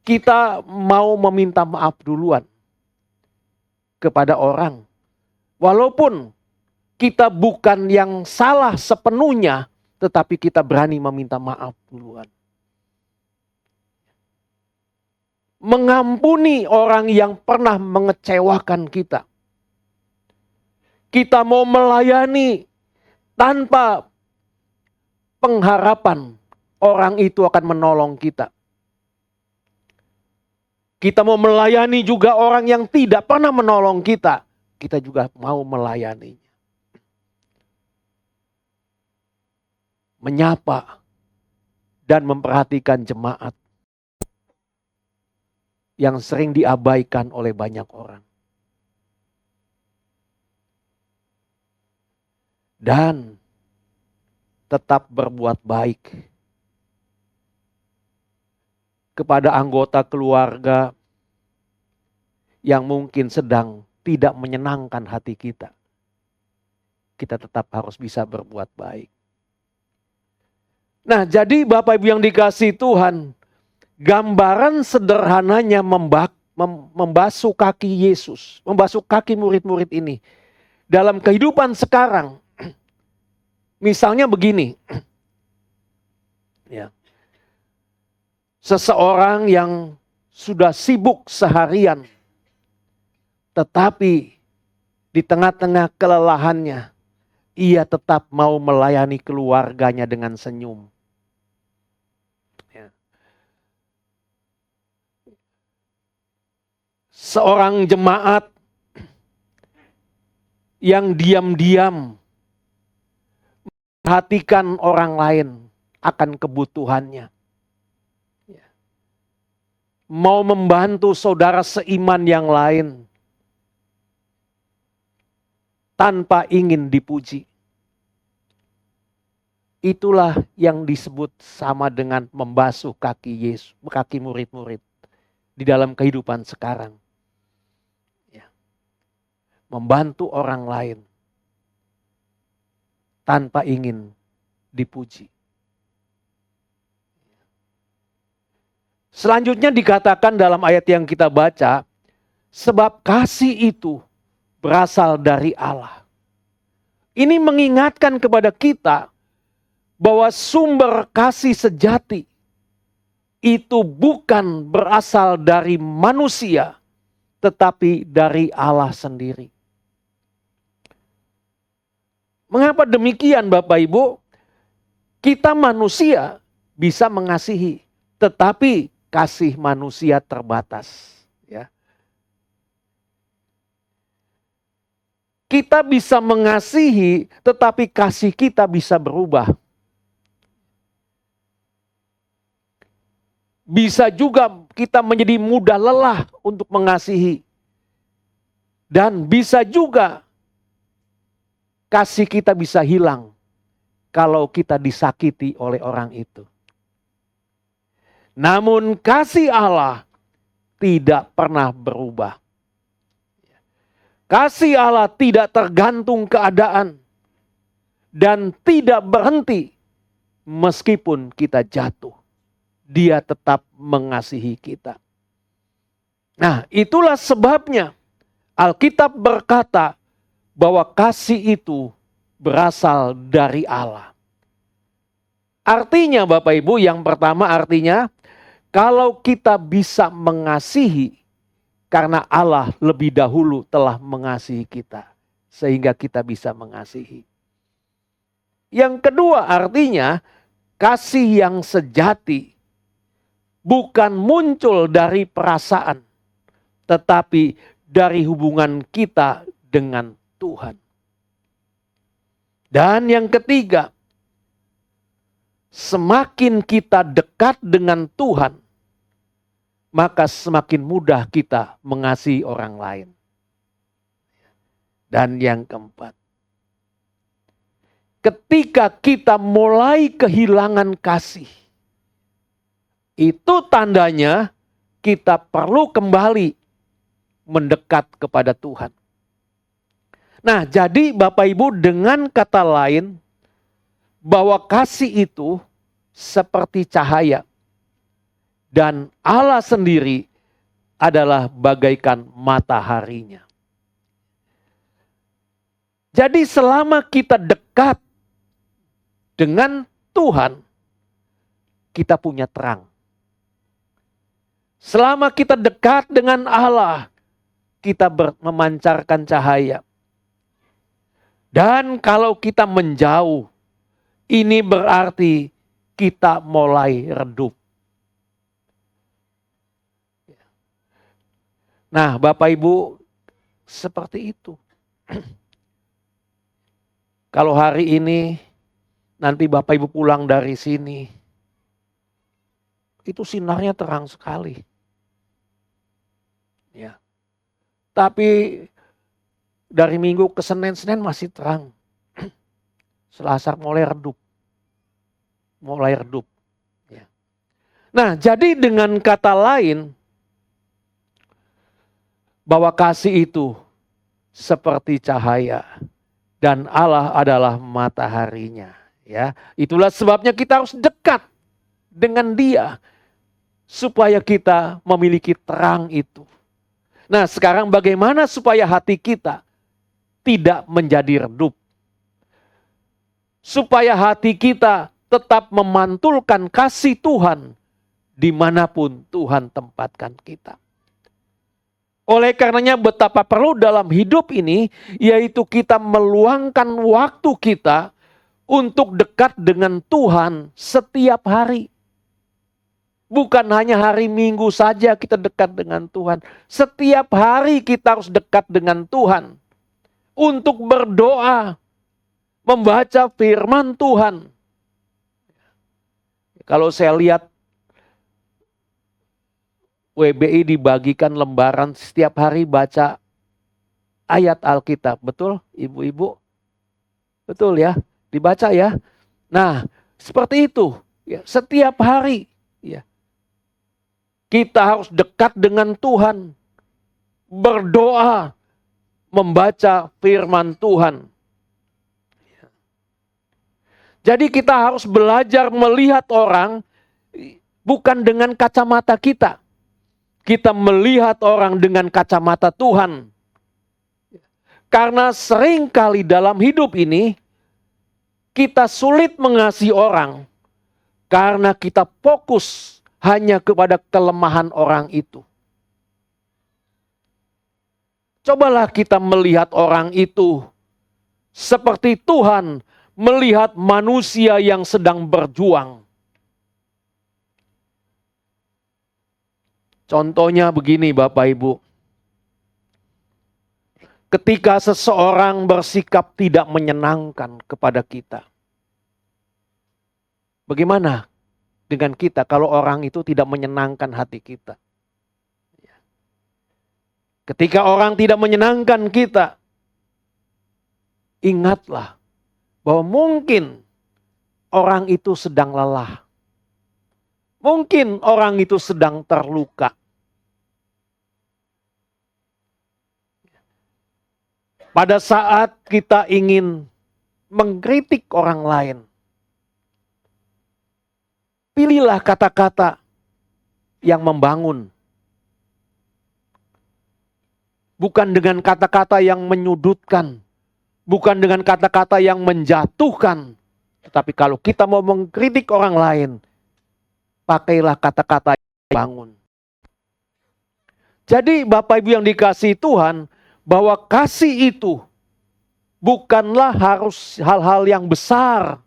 kita mau meminta maaf duluan kepada orang. Walaupun kita bukan yang salah sepenuhnya, tetapi kita berani meminta maaf duluan. Mengampuni orang yang pernah mengecewakan kita. Kita mau melayani tanpa pengharapan orang itu akan menolong kita. Kita mau melayani juga orang yang tidak pernah menolong kita. Kita juga mau melayaninya. Menyapa dan memperhatikan jemaat yang sering diabaikan oleh banyak orang. Dan tetap berbuat baik kepada anggota keluarga yang mungkin sedang tidak menyenangkan hati kita. Kita tetap harus bisa berbuat baik. Nah, jadi Bapak Ibu yang dikasihi Tuhan, gambaran sederhananya membasuh kaki Yesus, membasuh kaki murid-murid ini dalam kehidupan sekarang. Misalnya begini, ya. Seseorang yang sudah sibuk seharian, tetapi di tengah-tengah kelelahannya, ia tetap mau melayani keluarganya dengan senyum. Ya. Seorang jemaat yang diam-diam memperhatikan orang lain akan kebutuhannya. Mau membantu saudara seiman yang lain tanpa ingin dipuji. Itulah yang disebut sama dengan membasuh kaki Yesus, kaki murid-murid. di dalam kehidupan sekarang. Ya. Membantu orang lain tanpa ingin dipuji. Selanjutnya dikatakan dalam ayat yang kita baca, sebab kasih itu berasal dari Allah. Ini mengingatkan kepada kita bahwa sumber kasih sejati itu bukan berasal dari manusia, tetapi dari Allah sendiri. Mengapa demikian Bapak Ibu? Kita manusia bisa mengasihi, tetapi kasih manusia terbatas. Ya. Kita bisa mengasihi, tetapi kasih kita bisa berubah. Bisa juga kita menjadi mudah lelah untuk mengasihi. Dan bisa juga kasih kita bisa hilang kalau kita disakiti oleh orang itu. Namun kasih Allah tidak pernah berubah. Kasih Allah tidak tergantung keadaan dan tidak berhenti meskipun kita jatuh. Dia tetap mengasihi kita. Nah, itulah sebabnya Alkitab berkata bahwa kasih itu berasal dari Allah. Artinya Bapak Ibu, yang pertama artinya kalau kita bisa mengasihi karena Allah lebih dahulu telah mengasihi kita sehingga kita bisa mengasihi. Yang kedua artinya kasih yang sejati bukan muncul dari perasaan tetapi dari hubungan kita dengan Tuhan. Dan yang ketiga, semakin kita dekat dengan Tuhan, maka semakin mudah kita mengasihi orang lain. Dan yang keempat, ketika kita mulai kehilangan kasih, itu tandanya kita perlu kembali mendekat kepada Tuhan. Nah, jadi Bapak Ibu, dengan kata lain, bahwa kasih itu seperti cahaya. Dan Allah sendiri adalah bagaikan mataharinya. Jadi selama kita dekat dengan Tuhan, kita punya terang. Selama kita dekat dengan Allah, kita memancarkan cahaya. Dan kalau kita menjauh, ini berarti kita mulai redup. Nah, Bapak Ibu, seperti itu. Kalau hari ini, nanti Bapak Ibu pulang dari sini, itu sinarnya terang sekali. Ya. Tapi dari Minggu ke Senin masih terang. Selasa mulai redup. Ya. Nah, jadi dengan kata lain, bahwa kasih itu seperti cahaya dan Allah adalah mataharinya. Ya, itulah sebabnya kita harus dekat dengan Dia supaya kita memiliki terang itu. Nah, sekarang bagaimana supaya hati kita tidak menjadi redup? Supaya hati kita tetap memantulkan kasih Tuhan dimanapun Tuhan tempatkan kita. Oleh karenanya betapa perlu dalam hidup ini, yaitu kita meluangkan waktu kita untuk dekat dengan Tuhan setiap hari. Bukan hanya hari Minggu saja kita dekat dengan Tuhan. Setiap hari kita harus dekat dengan Tuhan. Untuk berdoa, membaca firman Tuhan. Kalau saya lihat WBI dibagikan lembaran setiap hari baca ayat Alkitab. Betul ibu-ibu? Betul ya? Dibaca ya? Nah, seperti itu. Ya, setiap hari. Ya. Kita harus dekat dengan Tuhan, berdoa, membaca firman Tuhan. Jadi kita harus belajar melihat orang bukan dengan kacamata kita. Kita melihat orang dengan kacamata Tuhan. Karena seringkali dalam hidup ini, kita sulit mengasihi orang karena kita fokus hanya kepada kelemahan orang itu. Cobalah kita melihat orang itu seperti Tuhan melihat manusia yang sedang berjuang. Contohnya begini Bapak Ibu. Ketika seseorang bersikap tidak menyenangkan kepada kita. Bagaimana dengan kita kalau orang itu tidak menyenangkan hati kita? Ketika orang tidak menyenangkan kita, ingatlah bahwa mungkin orang itu sedang lelah. Mungkin orang itu sedang terluka. Pada saat kita ingin mengkritik orang lain, pilihlah kata-kata yang membangun. Bukan dengan kata-kata yang menyudutkan. Bukan dengan kata-kata yang menjatuhkan. Tetapi kalau kita mau mengkritik orang lain, pakailah kata-kata yang membangun. Jadi Bapak Ibu yang dikasihi Tuhan, bahwa kasih itu bukanlah harus hal-hal yang besar.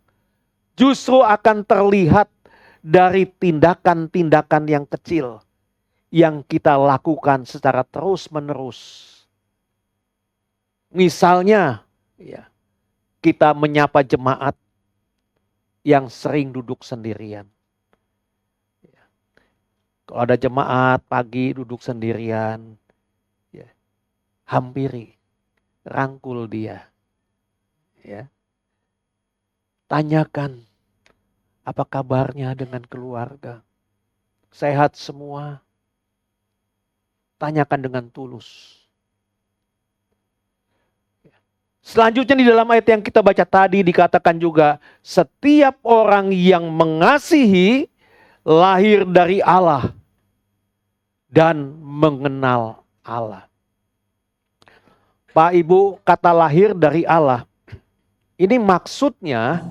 Justru akan terlihat dari tindakan-tindakan yang kecil yang kita lakukan secara terus-menerus. Misalnya, kita menyapa jemaat yang sering duduk sendirian. Kalau ada jemaat pagi duduk sendirian, hampiri, rangkul dia. Tanyakan, apa kabarnya dengan keluarga? Sehat semua? Tanyakan dengan tulus. Selanjutnya di dalam ayat yang kita baca tadi dikatakan juga, setiap orang yang mengasihi lahir dari Allah dan mengenal Allah. Pak Ibu, kata lahir dari Allah, ini maksudnya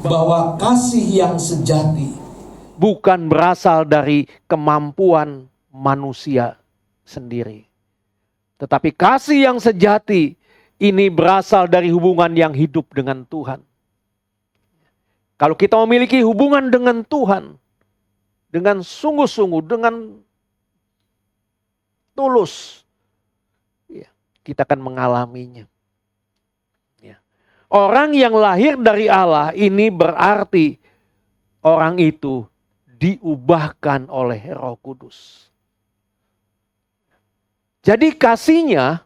bahwa kasih yang sejati bukan berasal dari kemampuan manusia sendiri. Tetapi kasih yang sejati ini berasal dari hubungan yang hidup dengan Tuhan. Kalau kita memiliki hubungan dengan Tuhan, dengan sungguh-sungguh, dengan tulus, kita akan mengalaminya. Orang yang lahir dari Allah ini berarti orang itu diubahkan oleh Roh Kudus. Jadi kasihnya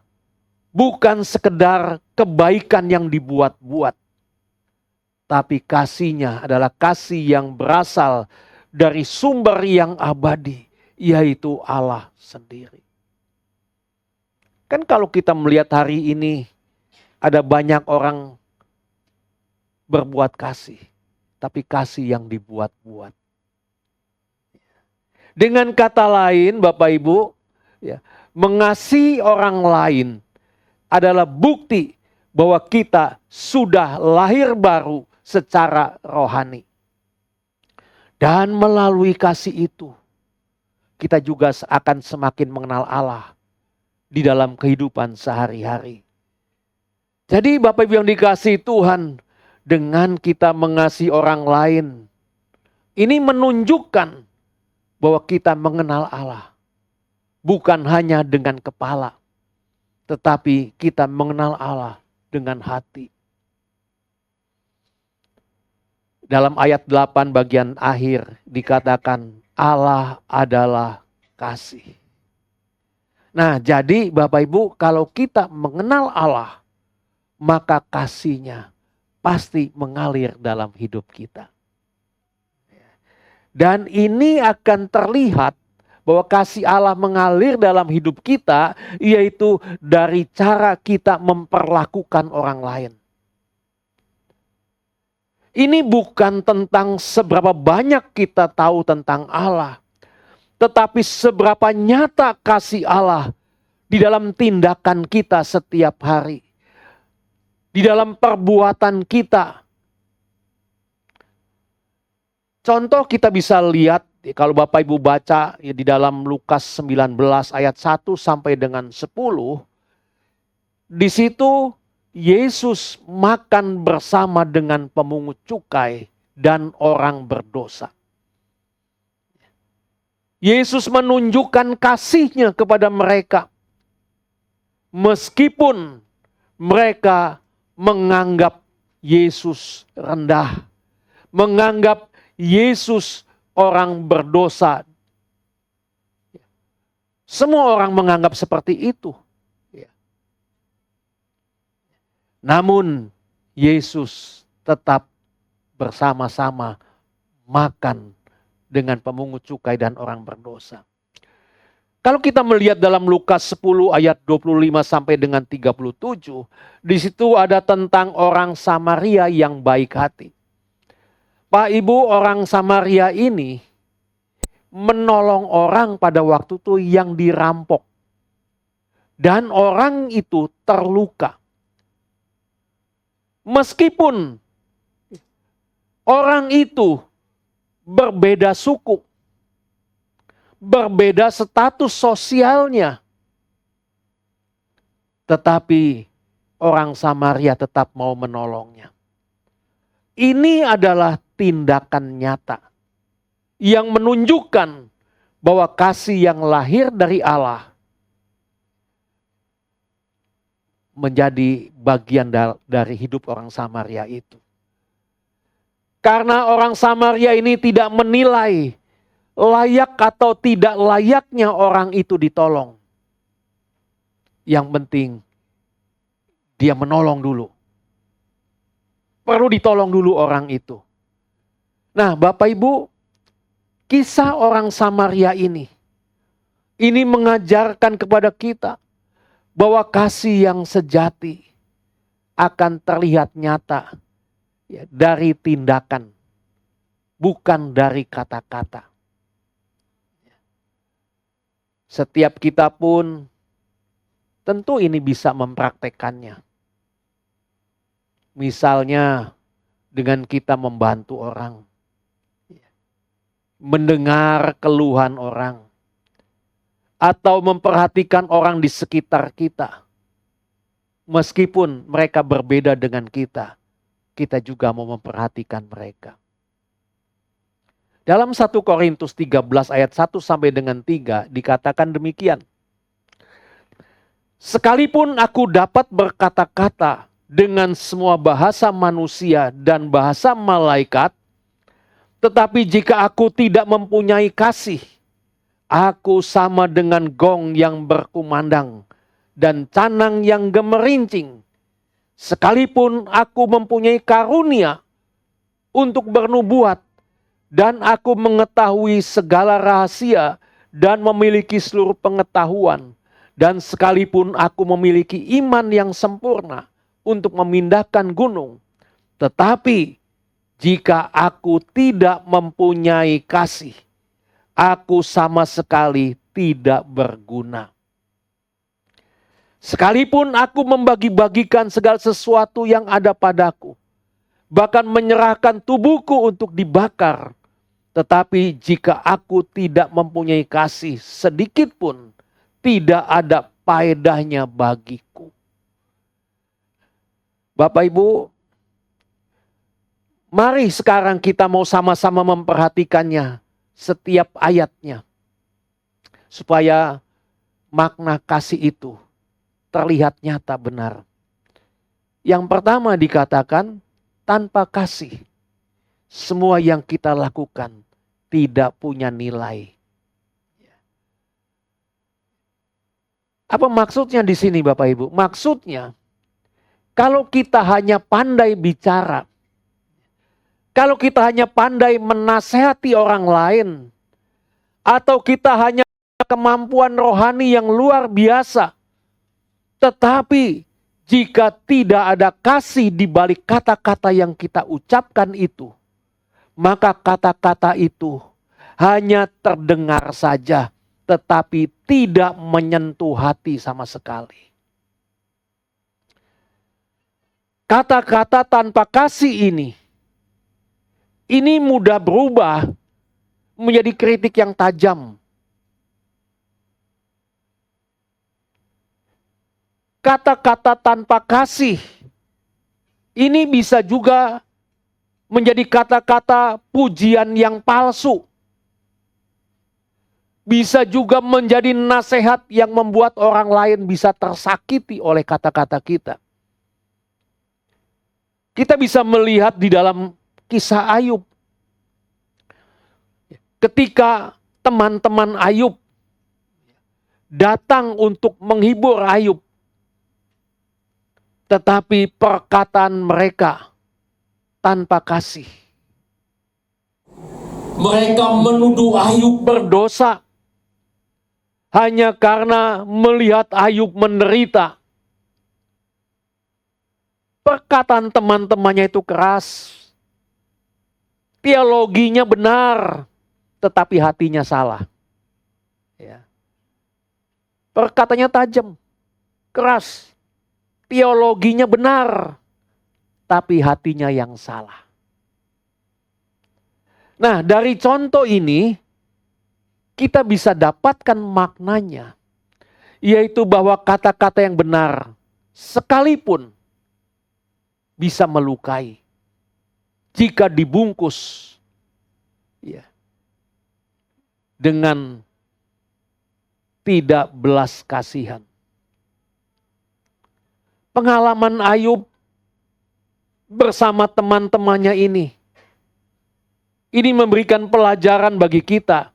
bukan sekedar kebaikan yang dibuat-buat. Tapi kasihnya adalah kasih yang berasal dari sumber yang abadi, yaitu Allah sendiri. Kan kalau kita melihat hari ini, ada banyak orang berbuat kasih, tapi kasih yang dibuat-buat. Dengan kata lain, Bapak Ibu, mengasihi orang lain adalah bukti bahwa kita sudah lahir baru secara rohani. Dan melalui kasih itu, kita juga akan semakin mengenal Allah di dalam kehidupan sehari-hari. Jadi Bapak Ibu yang dikasihi Tuhan, dengan kita mengasihi orang lain, ini menunjukkan bahwa kita mengenal Allah. Bukan hanya dengan kepala, tetapi kita mengenal Allah dengan hati. Dalam ayat 8 bagian akhir dikatakan Allah adalah kasih. Nah, jadi Bapak Ibu, kalau kita mengenal Allah, maka kasih-Nya pasti mengalir dalam hidup kita. Dan ini akan terlihat bahwa kasih Allah mengalir dalam hidup kita, yaitu dari cara kita memperlakukan orang lain. Ini bukan tentang seberapa banyak kita tahu tentang Allah, tetapi seberapa nyata kasih Allah di dalam tindakan kita setiap hari, di dalam perbuatan kita. Contoh kita bisa lihat kalau Bapak Ibu baca ya, di dalam Lukas 19 ayat 1 sampai dengan 10. Di situ Yesus makan bersama dengan pemungut cukai dan orang berdosa. Yesus menunjukkan kasih-Nya kepada mereka. Meskipun mereka menganggap Yesus rendah. Menganggap Yesus orang berdosa. Semua orang menganggap seperti itu. Namun Yesus tetap bersama-sama makan dengan pemungut cukai dan orang berdosa. Kalau kita melihat dalam Lukas 10 ayat 25 sampai dengan 37, di situ ada tentang orang Samaria yang baik hati. Pak Ibu, orang Samaria ini menolong orang pada waktu itu yang dirampok. Dan orang itu terluka. Meskipun orang itu berbeda suku, berbeda status sosialnya, tetapi orang Samaria tetap mau menolongnya. Ini adalah tindakan nyata yang menunjukkan bahwa kasih yang lahir dari Allah menjadi bagian dari hidup orang Samaria itu. Karena orang Samaria ini tidak menilai layak atau tidak layaknya orang itu ditolong. Yang penting dia menolong dulu. Perlu ditolong dulu orang itu. Nah, Bapak Ibu, kisah orang Samaria ini mengajarkan kepada kita bahwa kasih yang sejati akan terlihat nyata ya, dari tindakan, bukan dari kata-kata. Setiap kita pun tentu ini bisa mempraktekannya. Misalnya dengan kita membantu orang, mendengar keluhan orang, atau memperhatikan orang di sekitar kita. Meskipun mereka berbeda dengan kita juga mau memperhatikan mereka. Dalam 1 Korintus 13 ayat 1 sampai dengan 3 dikatakan demikian. Sekalipun aku dapat berkata-kata dengan semua bahasa manusia dan bahasa malaikat, tetapi jika aku tidak mempunyai kasih, aku sama dengan gong yang berkumandang dan canang yang gemerincing. Sekalipun aku mempunyai karunia untuk bernubuat dan aku mengetahui segala rahasia dan memiliki seluruh pengetahuan, dan sekalipun aku memiliki iman yang sempurna untuk memindahkan gunung, tetapi jika aku tidak mempunyai kasih, aku sama sekali tidak berguna. Sekalipun aku membagi-bagikan segala sesuatu yang ada padaku, bahkan menyerahkan tubuhku untuk dibakar, tetapi jika aku tidak mempunyai kasih sedikit pun, tidak ada faedahnya bagiku. Bapak Ibu, mari sekarang kita mau sama-sama memperhatikannya setiap ayatnya, supaya makna kasih itu terlihat nyata benar. Yang pertama dikatakan, tanpa kasih, semua yang kita lakukan tidak punya nilai. Apa maksudnya di sini Bapak Ibu? Maksudnya, kalau kita hanya pandai bicara, kalau kita hanya pandai menasehati orang lain, atau kita hanya kemampuan rohani yang luar biasa. Tetapi jika tidak ada kasih di balik kata-kata yang kita ucapkan itu, maka kata-kata itu hanya terdengar saja, tetapi tidak menyentuh hati sama sekali. Kata-kata tanpa kasih ini mudah berubah menjadi kritik yang tajam. Kata-kata tanpa kasih ini bisa juga menjadi kata-kata pujian yang palsu. Bisa juga menjadi nasihat yang membuat orang lain bisa tersakiti oleh kata-kata kita. Kita bisa melihat di dalam kisah Ayub. Ketika teman-teman Ayub datang untuk menghibur Ayub, tetapi perkataan mereka tanpa kasih. Mereka menuduh Ayub Berdosa hanya karena melihat Ayub menderita. Perkataan teman-temannya itu keras. Teologinya benar, tetapi hatinya salah. Ya. Perkataannya tajam, keras. Teologinya benar, tapi hatinya yang salah. Nah, dari contoh ini, kita bisa dapatkan maknanya, yaitu bahwa kata-kata yang benar, sekalipun bisa melukai, jika dibungkus dengan tidak belas kasihan. Pengalaman Ayub bersama teman-temannya ini memberikan pelajaran bagi kita,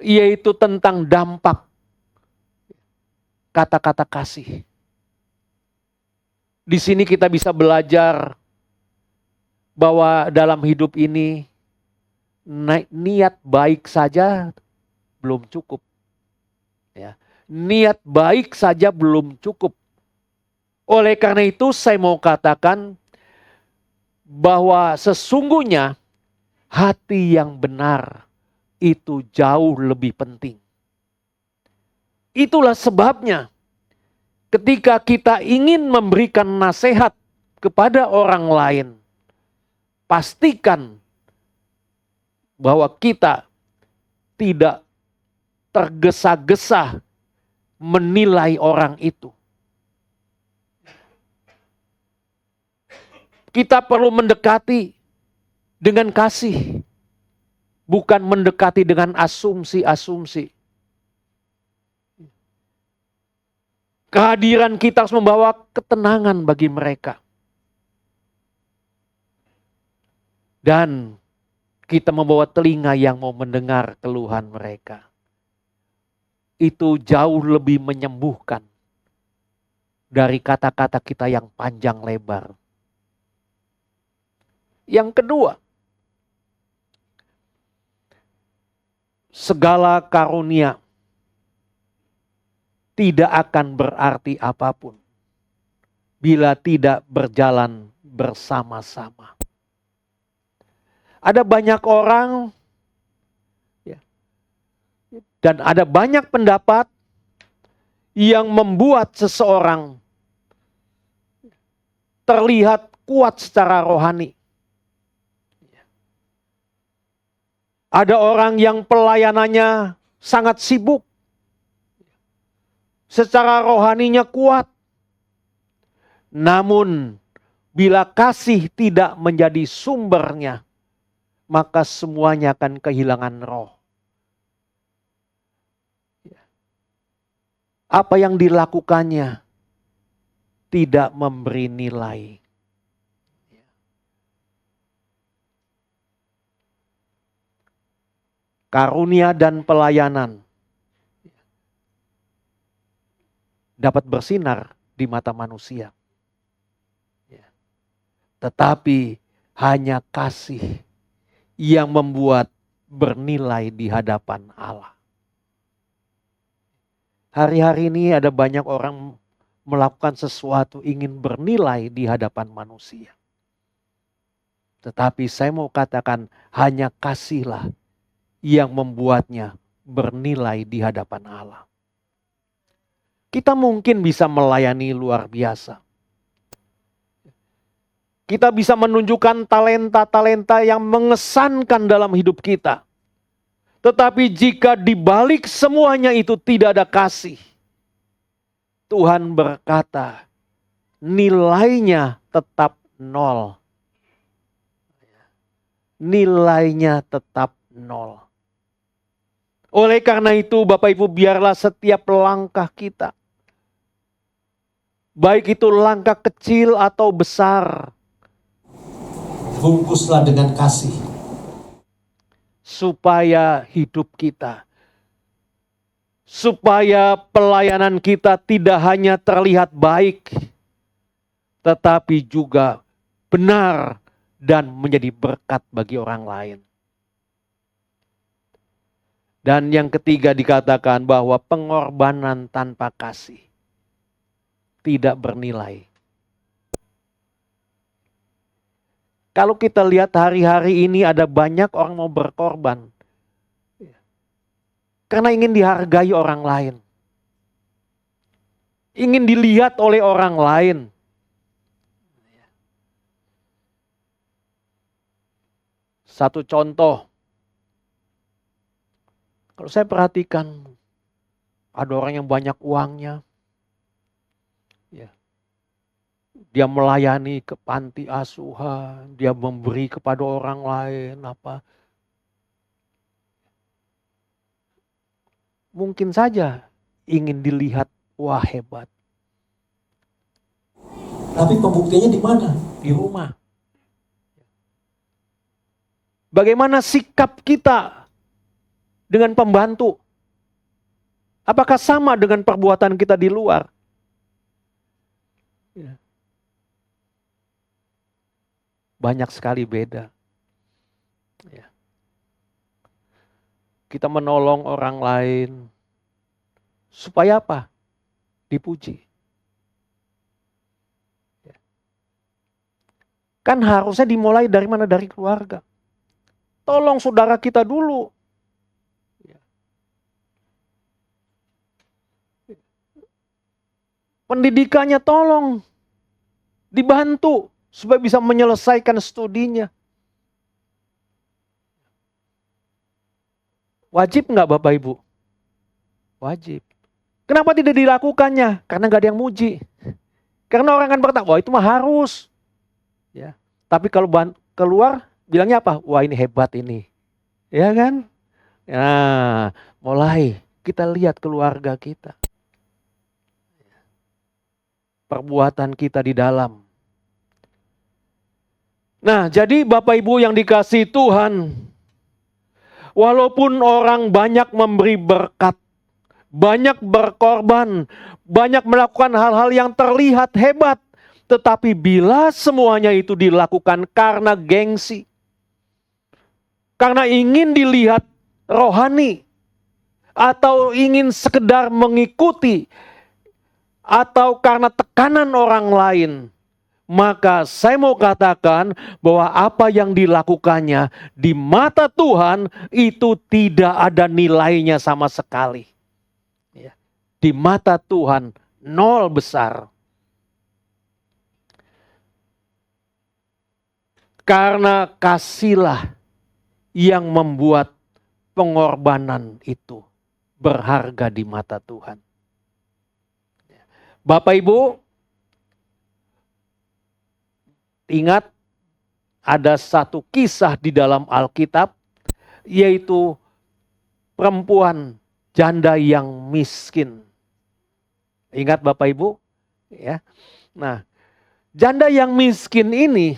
yaitu tentang dampak kata-kata kasih. Di sini kita bisa belajar bahwa dalam hidup ini niat baik saja belum cukup. Ya. Niat baik saja belum cukup. Oleh karena itu saya mau katakan bahwa sesungguhnya hati yang benar itu jauh lebih penting. Itulah sebabnya ketika kita ingin memberikan nasihat kepada orang lain, pastikan bahwa kita tidak tergesa-gesa menilai orang itu. Kita perlu mendekati dengan kasih, bukan mendekati dengan asumsi-asumsi. Kehadiran kita harus membawa ketenangan bagi mereka. Dan kita membawa telinga yang mau mendengar keluhan mereka. Itu jauh lebih menyembuhkan dari kata-kata kita yang panjang lebar. Yang kedua, segala karunia tidak akan berarti apapun bila tidak berjalan bersama-sama. Ada banyak orang dan ada banyak pendapat yang membuat seseorang terlihat kuat secara rohani. Ada orang yang pelayanannya sangat sibuk, secara rohaninya kuat. Namun bila kasih tidak menjadi sumbernya, maka semuanya akan kehilangan roh. Apa yang dilakukannya tidak memberi nilai. Karunia dan pelayanan dapat bersinar di mata manusia. Tetapi hanya kasih yang membuat bernilai di hadapan Allah. Hari-hari ini ada banyak orang melakukan sesuatu ingin bernilai di hadapan manusia. Tetapi saya mau katakan hanya kasihlah yang membuatnya bernilai di hadapan Allah. Kita mungkin bisa melayani luar biasa. Kita bisa menunjukkan talenta-talenta yang mengesankan dalam hidup kita. Tetapi jika di balik semuanya itu tidak ada kasih, Tuhan berkata, nilainya tetap nol. Nilainya tetap nol. Oleh karena itu, Bapak Ibu, biarlah setiap langkah kita, baik itu langkah kecil atau besar, Bungkuslah dengan kasih. supaya hidup kita, supaya pelayanan kita tidak hanya terlihat baik, tetapi juga benar dan menjadi berkat bagi orang lain. Dan yang ketiga dikatakan bahwa pengorbanan tanpa kasih tidak bernilai. Kalau kita lihat hari-hari ini ada banyak orang mau berkorban karena ingin dihargai orang lain. Ingin dilihat oleh orang lain. Satu contoh, kalau saya perhatikan ada orang yang banyak uangnya, dia melayani ke panti asuhan, dia memberi kepada orang lain apa. Mungkin saja ingin dilihat, wah hebat. Tapi pembuktiannya di mana? Di rumah. Bagaimana sikap kita dengan pembantu? Apakah sama dengan perbuatan kita di luar? Banyak sekali beda. Kita menolong orang lain. Supaya apa? Dipuji. Kan harusnya dimulai dari mana? Dari keluarga. Tolong saudara kita dulu. Pendidikannya tolong dibantu supaya bisa menyelesaikan studinya. Wajib nggak Bapak Ibu? Wajib. Kenapa tidak dilakukannya? Karena nggak ada yang muji. Karena orang kan berkata, wah itu mah harus. Ya. Tapi kalau keluar bilangnya apa? Wah ini hebat ini. Ya kan? Nah, mulai kita lihat keluarga kita. Perbuatan kita di dalam. Nah, jadi Bapak Ibu yang dikasihi Tuhan, walaupun orang banyak memberi berkat, banyak berkorban, banyak melakukan hal-hal yang terlihat hebat, tetapi bila semuanya itu dilakukan karena gengsi, karena ingin dilihat rohani, atau ingin sekedar mengikuti, atau karena tekanan orang lain, maka saya mau katakan bahwa apa yang dilakukannya di mata Tuhan itu tidak ada nilainya sama sekali. Di mata Tuhan nol besar. Karena kasihlah yang membuat pengorbanan itu berharga di mata Tuhan. Bapak Ibu, ingat ada satu kisah di dalam Alkitab, yaitu perempuan janda yang miskin. Ingat Bapak Ibu? Ya. Nah, janda yang miskin ini,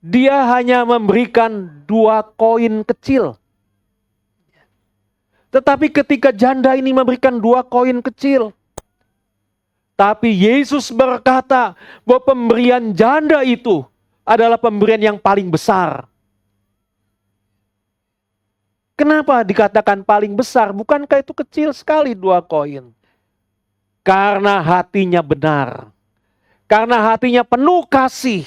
dia hanya memberikan 2 koin kecil. Tetapi ketika janda ini memberikan 2 koin kecil, tapi Yesus berkata bahwa pemberian janda itu adalah pemberian yang paling besar. Kenapa dikatakan paling besar? Bukankah itu kecil sekali 2 koin? Karena hatinya benar. Karena hatinya penuh kasih.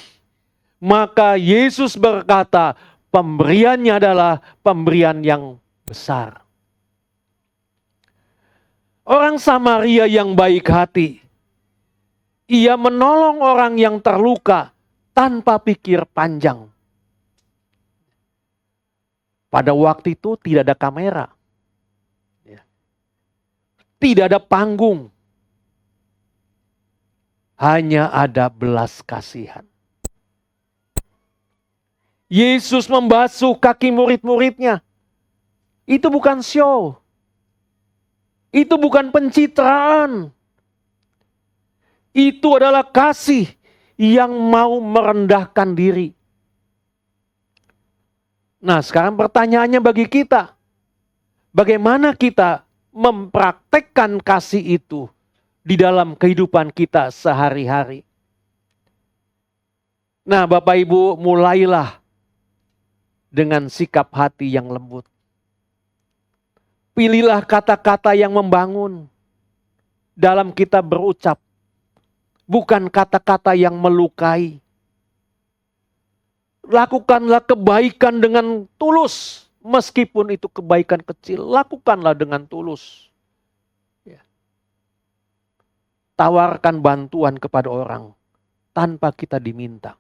Maka Yesus berkata, pemberiannya adalah pemberian yang besar. Orang Samaria yang baik hati, ia menolong orang yang terluka tanpa pikir panjang. Pada waktu itu tidak ada kamera. Tidak ada panggung. Hanya ada belas kasihan. Yesus membasuh kaki murid-muridnya. Itu bukan show. Itu bukan pencitraan. Itu adalah kasih yang mau merendahkan diri. Nah, sekarang pertanyaannya bagi kita. Bagaimana kita mempraktekkan kasih itu di dalam kehidupan kita sehari-hari? Nah, Bapak Ibu, mulailah dengan sikap hati yang lembut. Pilihlah kata-kata yang membangun dalam kita berucap. Bukan kata-kata yang melukai. Lakukanlah kebaikan dengan tulus. Meskipun itu kebaikan kecil, lakukanlah dengan tulus. Tawarkan bantuan kepada orang tanpa kita diminta.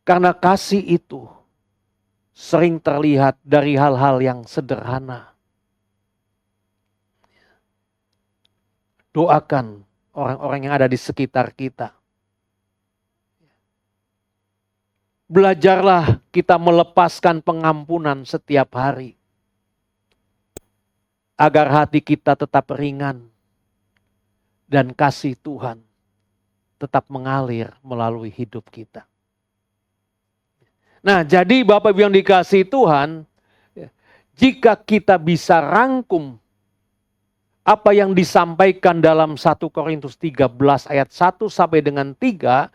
Karena kasih itu sering terlihat dari hal-hal yang sederhana. Doakan orang-orang yang ada di sekitar kita. Belajarlah kita melepaskan pengampunan setiap hari. Agar hati kita tetap ringan. Dan kasih Tuhan tetap mengalir melalui hidup kita. Nah, jadi Bapak Ibu yang dikasihi Tuhan, jika kita bisa rangkum apa yang disampaikan dalam 1 Korintus 13 ayat 1 sampai dengan 3,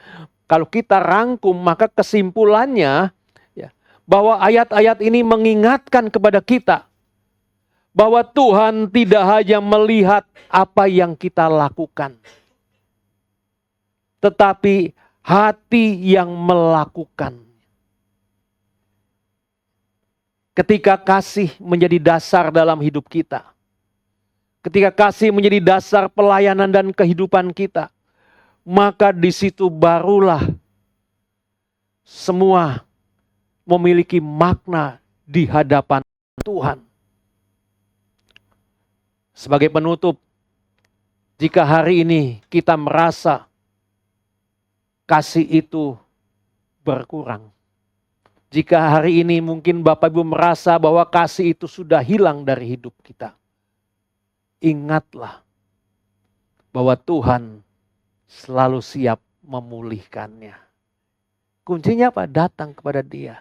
kalau kita rangkum maka kesimpulannya bahwa ayat-ayat ini mengingatkan kepada kita bahwa Tuhan tidak hanya melihat apa yang kita lakukan, tetapi hati yang melakukan. Ketika kasih menjadi dasar dalam hidup kita, ketika kasih menjadi dasar pelayanan dan kehidupan kita, maka di situ barulah semua memiliki makna di hadapan Tuhan. Sebagai penutup, jika hari ini kita merasa kasih itu berkurang, jika hari ini mungkin Bapak Ibu merasa bahwa kasih itu sudah hilang dari hidup kita, ingatlah bahwa Tuhan selalu siap memulihkannya. Kuncinya apa? Datang kepada Dia.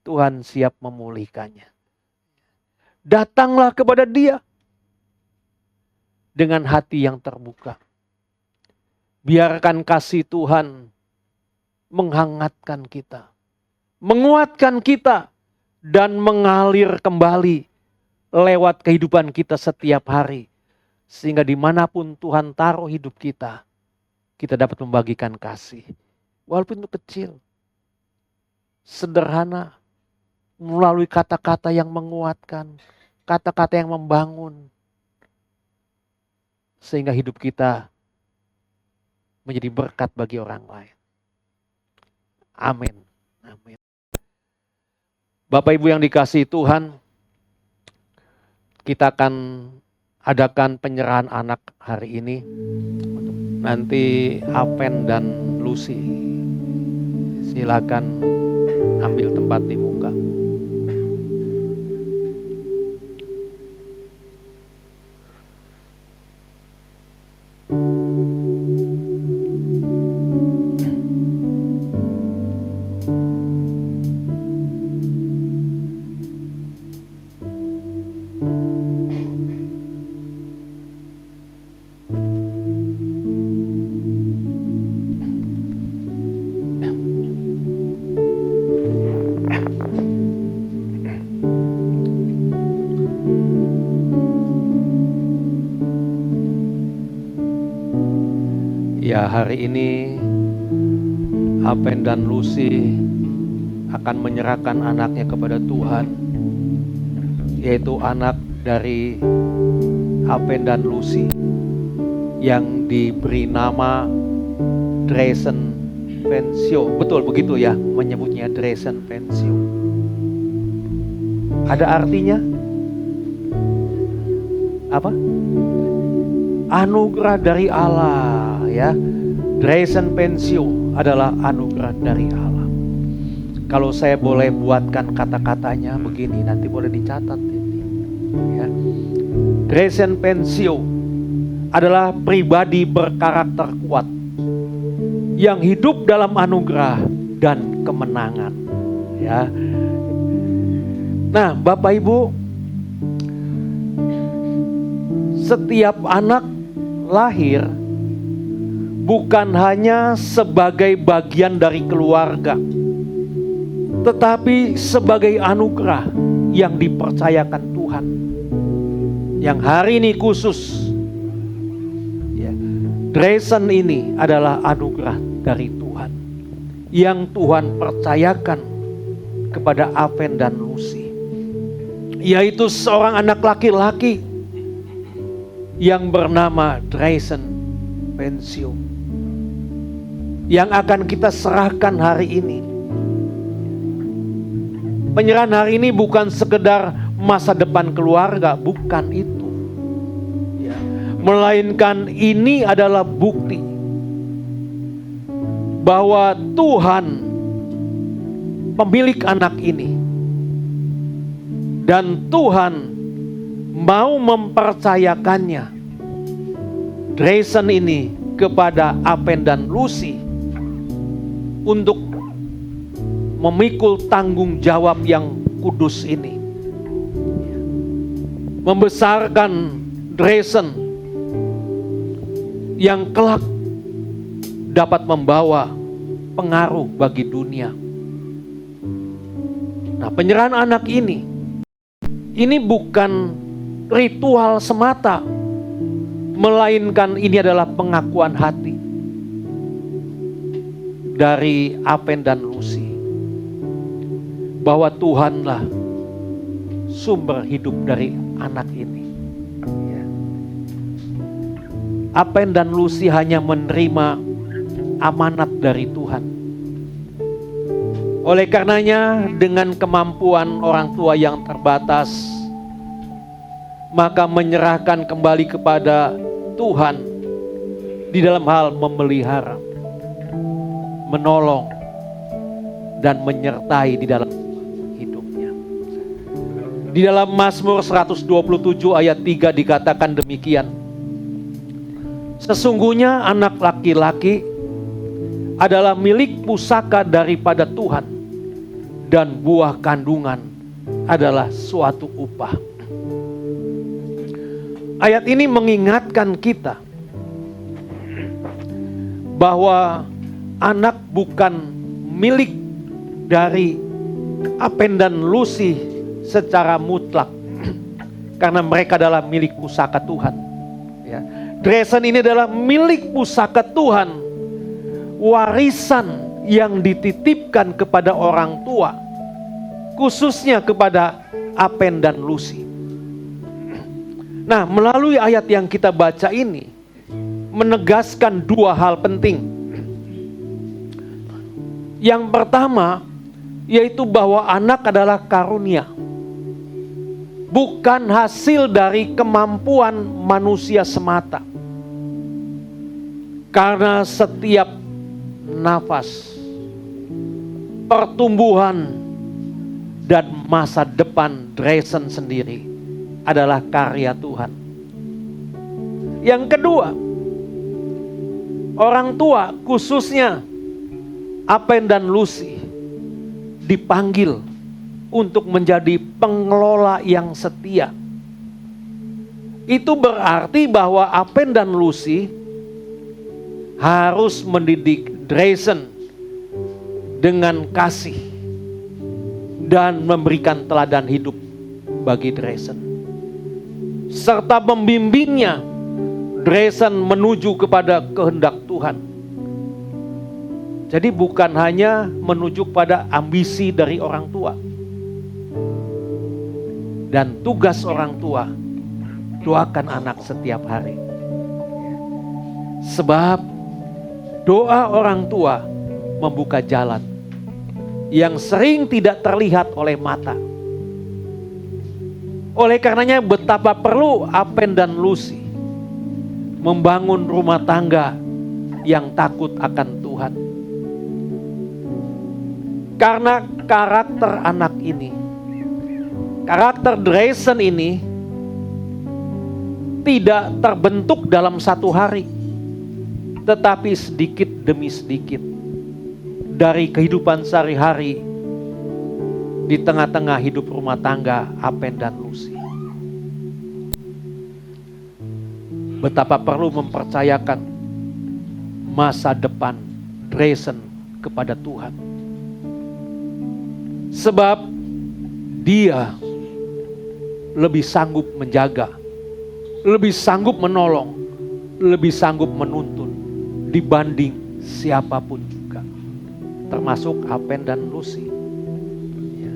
Tuhan siap memulihkannya. Datanglah kepada Dia dengan hati yang terbuka. Biarkan kasih Tuhan menghangatkan kita, menguatkan kita, dan mengalir kembali lewat kehidupan kita setiap hari. Sehingga dimanapun Tuhan taruh hidup kita, kita dapat membagikan kasih. Walaupun itu kecil, sederhana, melalui kata-kata yang menguatkan, kata-kata yang membangun. Sehingga hidup kita menjadi berkat bagi orang lain. Amin. Amin. Bapak Ibu yang dikasihi Tuhan, kita akan adakan penyerahan anak hari ini. Nanti Apen dan Lucy, silakan ambil tempat di muka. Ya, hari ini Apen dan Lucy akan menyerahkan anaknya kepada Tuhan, yaitu anak dari Apen dan Lucy yang diberi nama Dresen Pensio. Betul begitu ya menyebutnya, Dresen Pensio. Ada artinya apa? Anugerah dari Allah ya. Dresen Pensio adalah anugerah dari Allah. Kalau saya boleh buatkan kata-katanya begini, nanti boleh dicatat ini ya. Dresen Pensio adalah pribadi berkarakter kuat yang hidup dalam anugerah dan kemenangan ya. Nah, Bapak Ibu, setiap anak lahir bukan hanya sebagai bagian dari keluarga, tetapi sebagai anugerah yang dipercayakan Tuhan. Yang hari ini khusus ya, Dresen ini adalah anugerah dari Tuhan yang Tuhan percayakan kepada Apen dan Lucy, yaitu seorang anak laki-laki yang bernama Dresen Pensio, yang akan kita serahkan hari ini. Penyerahan hari ini bukan sekedar masa depan keluarga, bukan itu ya. Melainkan ini adalah bukti bahwa Tuhan pemilik anak ini, dan Tuhan mau mempercayakannya, Dresen ini, kepada Apen dan Lucy untuk memikul tanggung jawab yang kudus ini, membesarkan Dresen yang kelak dapat membawa pengaruh bagi dunia. Nah, penyerahan anak ini bukan ritual semata, melainkan ini adalah pengakuan hati dari Apen dan Lucy bahwa Tuhanlah sumber hidup dari anak ini ya. Apen dan Lucy hanya menerima amanat dari Tuhan. Oleh karenanya, dengan kemampuan orang tua yang terbatas, maka menyerahkan kembali kepada Tuhan di dalam hal memelihara, menolong, dan menyertai di dalam hidupnya. Di dalam Mazmur 127 ayat 3 dikatakan demikian: sesungguhnya anak laki-laki adalah milik pusaka daripada Tuhan, dan buah kandungan adalah suatu upah. Ayat ini mengingatkan kita bahwa anak bukan milik dari Apen dan Lucy secara mutlak, karena mereka adalah milik pusaka Tuhan ya. Dresen ini adalah milik pusaka Tuhan, warisan yang dititipkan kepada orang tua, khususnya kepada Apen dan Lucy. Nah, melalui ayat yang kita baca ini menegaskan dua hal penting. Yang pertama, yaitu bahwa anak adalah karunia, bukan hasil dari kemampuan manusia semata. Karena setiap nafas, pertumbuhan, dan masa depan Dresen sendiri adalah karya Tuhan. Yang kedua, orang tua khususnya Apen dan Lucy dipanggil untuk menjadi pengelola yang setia. Itu berarti bahwa Apen dan Lucy harus mendidik Dresen dengan kasih dan memberikan teladan hidup bagi Dresen, serta membimbingnya Dreesen menuju kepada kehendak Tuhan. Jadi bukan hanya menuju pada ambisi dari orang tua. Dan tugas orang tua, doakan anak setiap hari. Sebab doa orang tua membuka jalan yang sering tidak terlihat oleh mata. Oleh karenanya betapa perlu Apen dan Lucy membangun rumah tangga yang takut akan Tuhan. Karena karakter anak ini, karakter Dreesen ini tidak terbentuk dalam satu hari, tetapi sedikit demi sedikit dari kehidupan sehari-hari di tengah-tengah hidup rumah tangga Apen dan Lucy. Betapa perlu mempercayakan masa depan Dreesen kepada Tuhan. Sebab dia lebih sanggup menjaga, lebih sanggup menolong, lebih sanggup menuntun dibanding siapapun juga, termasuk Apen dan Lucy. Ya.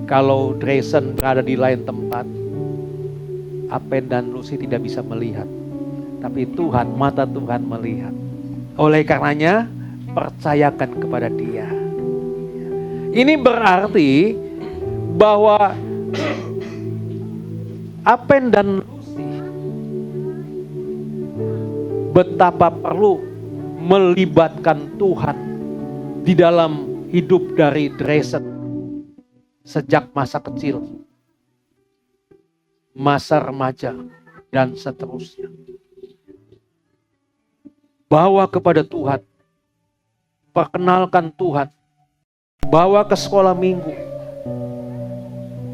Kalau Dreesen berada di lain tempat, Apen dan Lucy tidak bisa melihat, tapi Tuhan, mata Tuhan melihat. Oleh karenanya percayakan kepada Dia. Ini berarti bahwa Apen dan Lucy betapa perlu melibatkan Tuhan di dalam hidup dari Dreesen sejak masa kecil, masa remaja, dan seterusnya. Bawa kepada Tuhan, perkenalkan Tuhan, bawa ke sekolah minggu.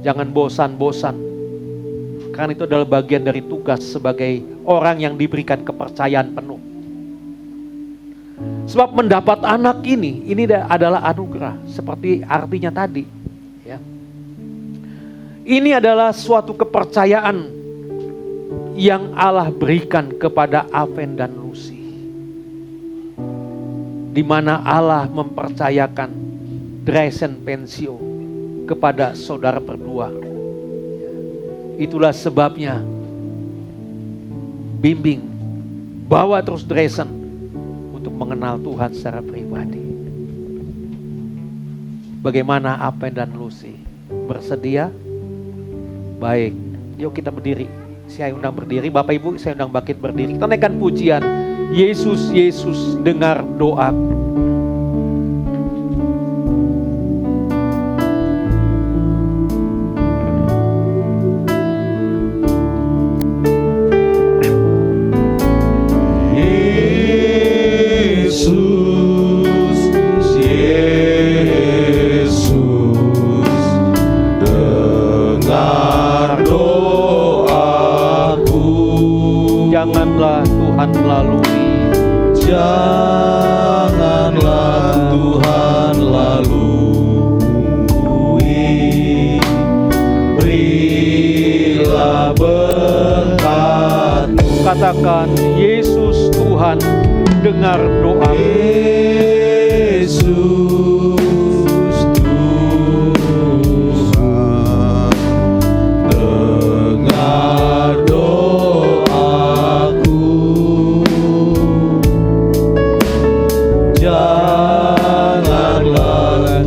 Jangan bosan-bosan, karena itu adalah bagian dari tugas sebagai orang yang diberikan kepercayaan penuh. Sebab mendapat anak ini adalah anugerah, seperti artinya tadi. Ya. Ini adalah suatu kepercayaan yang Allah berikan kepada Apen dan Lucy, di mana Allah mempercayakan Dreesen Pensio kepada saudara berdua. Itulah sebabnya bimbing, bawa terus Dreesen untuk mengenal Tuhan secara pribadi. Bagaimana Apen dan Lucy? Bersedia? Baik, yuk kita berdiri. Saya undang berdiri, Bapak Ibu saya undang bangkit berdiri. Kita naikkan pujian, Yesus, Yesus dengar doaku. Janganlah Tuhan lalui, Janganlah Tuhan lalui, berilah berkat-Mu. katakan Yesus Tuhan dengar doa. Yesus Tuhan dengar doaku. Janganlah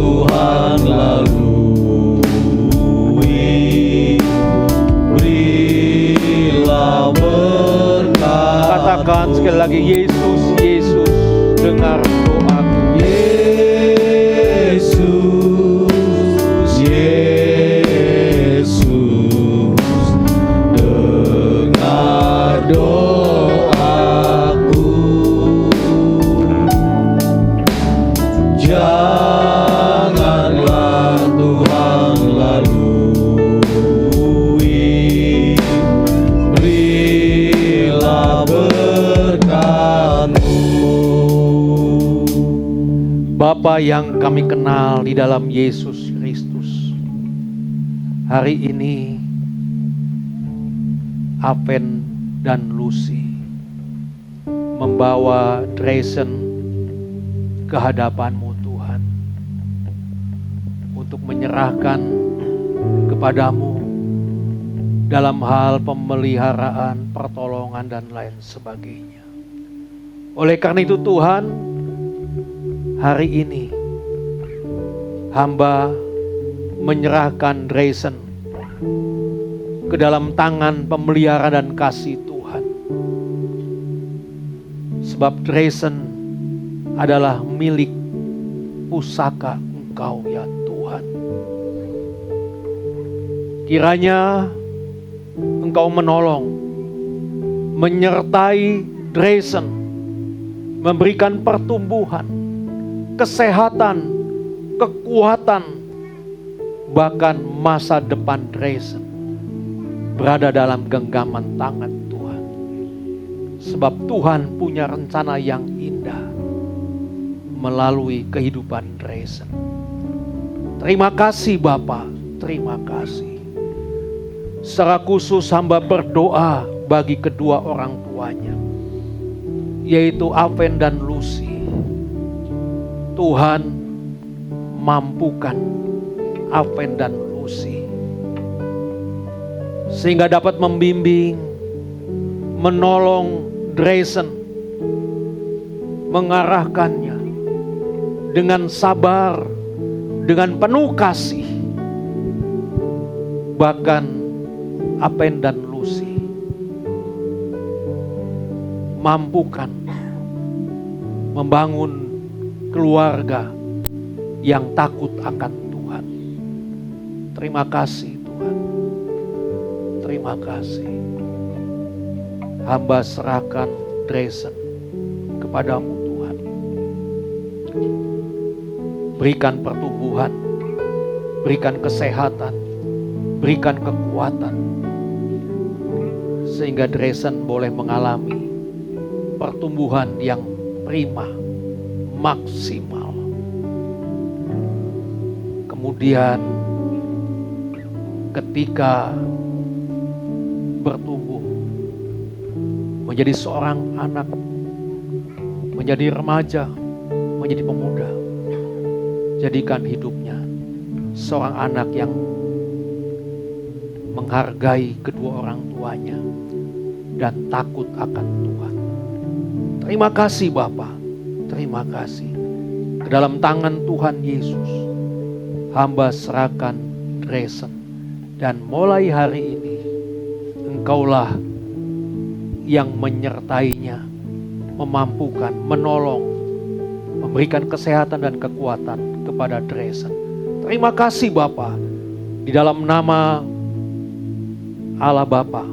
Tuhan lalui, berilah berkat. Katakan sekali lagi, Yesus, Yesus dengar doaku. Yesus, Yesus dengar doaku. Janganlah Tuhan lalui, berilah berkat-Mu. Bapa yang kami kenal di dalam Yesus Kristus, hari ini Aven dan Lucy membawa Dresen ke hadapan-Mu Tuhan, untuk menyerahkan kepadamu dalam hal pemeliharaan, pertolongan, dan lain sebagainya. Oleh karena itu Tuhan, hari ini hamba menyerahkan Dresen ke dalam tangan pemelihara dan kasih Tuhan. Sebab Dresen adalah milik pusaka Engkau ya Tuhan. Kiranya Engkau menolong, menyertai Dresen, memberikan pertumbuhan, kesehatan, kekuatan, bahkan masa depan Dresen berada dalam genggaman tangan Tuhan. Sebab Tuhan punya rencana yang indah melalui kehidupan Dresen. Terima kasih Bapa, terima kasih. Secara khusus hamba berdoa bagi kedua orang tuanya, yaitu Aven dan Lucy. Tuhan mampukan Aven dan Lucy sehingga dapat membimbing, menolong Dresen, mengarahkannya dengan sabar, dengan penuh kasih. Bahkan Aven dan Lucy mampukan membangun keluarga yang takut akan Tuhan. Terima kasih Tuhan. Terima kasih. Hamba serahkan Dresen kepadamu Tuhan. Berikan pertumbuhan, berikan kesehatan, berikan kekuatan, sehingga Dresen boleh mengalami pertumbuhan yang prima, maksimal. Kemudian ketika bertumbuh menjadi seorang anak, menjadi remaja, menjadi pemuda, jadikan hidupnya seorang anak yang menghargai kedua orang tuanya dan takut akan Tuhan. Terima kasih Bapa, terima kasih. Ke dalam tangan Tuhan Yesus, hamba serahkan Dresen, dan mulai hari ini Engkaulah yang menyertainya, memampukan, menolong, memberikan kesehatan dan kekuatan kepada Dresen. Terima kasih Bapa, di dalam nama Allah Bapa,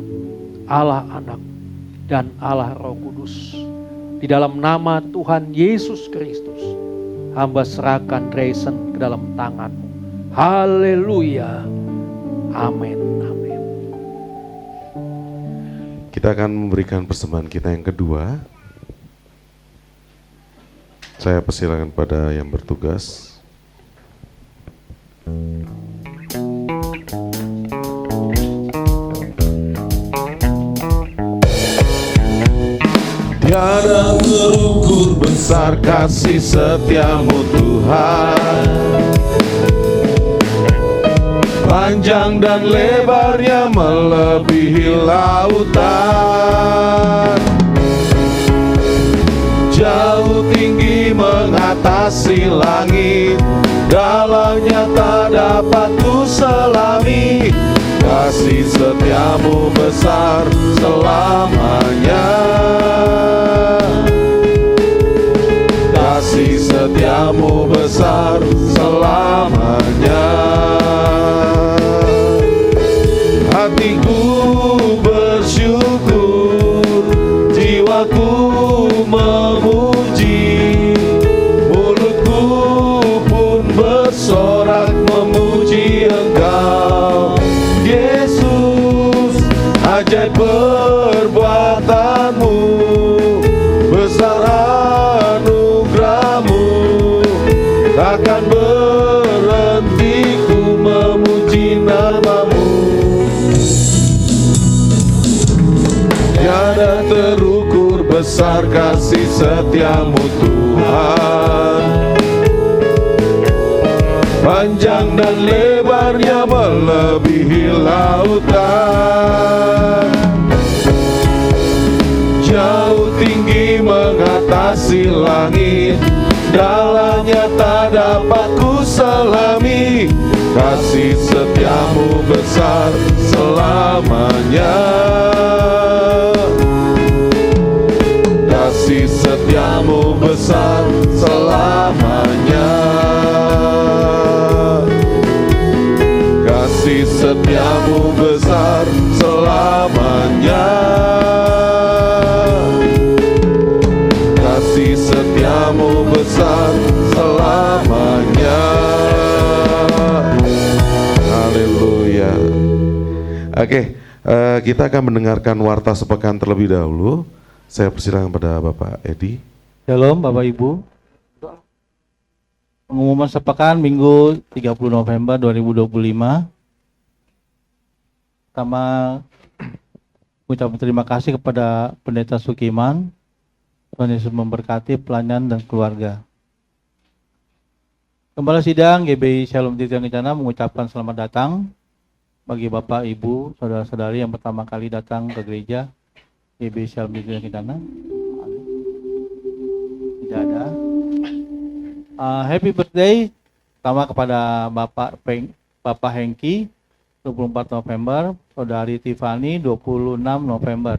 Allah Anak, dan Allah Roh Kudus. Di dalam nama Tuhan Yesus Kristus, hamba serahkan Dresen ke dalam tangan-Mu. Haleluya. Amin. Amin. Kita akan memberikan persembahan kita yang kedua. Saya persilakan pada yang bertugas. Tiada terukur besar kasih setiamu Tuhan, panjang dan lebarnya melebihi lautan, jauh tinggi mengatasi langit, dalamnya tak dapat ku selami. Kasih setiamu besar selamanya, kasih setiamu besar selamanya. Hatiku bersyukur, jiwaku memuji, mulutku pun bersorak memuji Engkau Yesus. Ajaib perbuatanmu, besar anugerahmu, takkan berhenti ku memuji namamu. tiada terukur besar kasih setiamu Tuhan. Panjang dan lebarnya melebihi lautan, jauh tinggi mengatasi langit, dalamnya tak dapat ku selami. Kasih setiamu besar selamanya, kasih setiamu besar selamanya, kasih setiamu besar selamanya, kasih setiamu besar selamanya. Haleluya. Oke, kita akan mendengarkan warta sepekan terlebih dahulu. Saya persilakan pada Bapak Edi. Shalom Bapak Ibu. Pengumuman sepekan Minggu 30 November 2025. Pertama, ucapan terima kasih kepada Pendeta Sukiman. Tuhan Yesus memberkati pelayanan dan keluarga. Gembala Sidang GBI Shalom Titian Kencana mengucapkan selamat datang bagi Bapak, Ibu, saudara-saudari yang pertama kali datang ke gereja GBI Shalom Titian Kencana. Tidak ada. Happy birthday pertama kepada Bapak Hengki 24 November, Saudari Tiffany 26 November.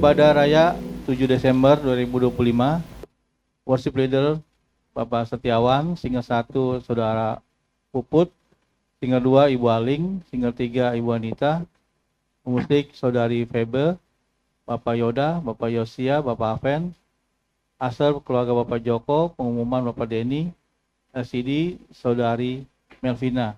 Ibadah Raya 7 Desember 2025, Worship Leader Bapak Setiawan, Singer 1 Saudara Puput, Singer 2 Ibu Aling, Singer 3 Ibu Anita, pemusik Saudari Febe, Bapak Yoda, Bapak Yosia, Bapak Aven, Aser keluarga Bapak Joko, pengumuman Bapak Denny, LCD Saudari Melvina.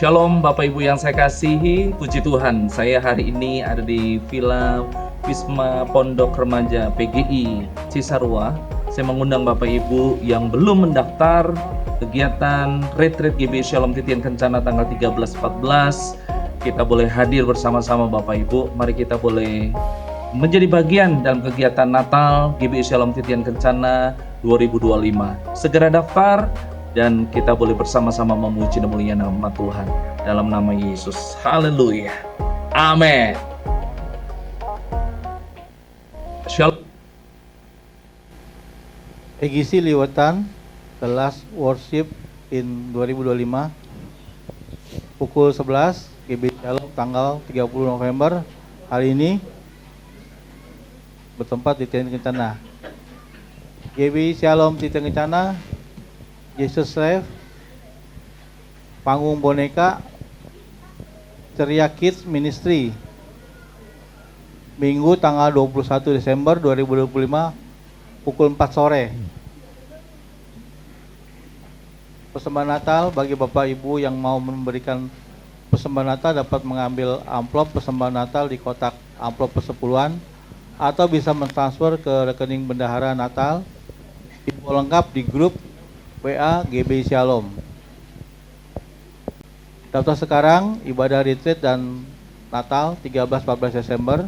Shalom Bapak Ibu yang saya kasihi, puji Tuhan, saya hari ini ada di Villa Wisma Pondok Remaja PGI Cisarua. Saya mengundang Bapak Ibu yang belum mendaftar kegiatan Retreat GBI Shalom Titian Kencana tanggal 13-14. Kita boleh hadir bersama-sama Bapak Ibu, mari kita boleh menjadi bagian dalam kegiatan Natal GBI Shalom Titian Kencana 2025. Segera daftar dan kita boleh bersama-sama memuji dan mulia nama Tuhan dalam nama Yesus. Haleluya. Amin. Shalom. EGC Liwetan, The Last Worship in 2025, pukul 11, GBI Shalom tanggal 30 November, hari ini bertempat di Titian Kencana. GBI Shalom Titian Kencana, Jesus Life, panggung boneka Ceria Kids Ministry, Minggu tanggal 21 Desember 2025 pukul 4 sore. Persembahan Natal bagi Bapak Ibu yang mau memberikan persembahan Natal dapat mengambil amplop persembahan Natal di kotak amplop persepuluhan atau bisa mentransfer ke rekening bendahara Natal. Info lengkap di grup WA GB Shalom. Daftar sekarang ibadah retreat dan Natal 13-14 Desember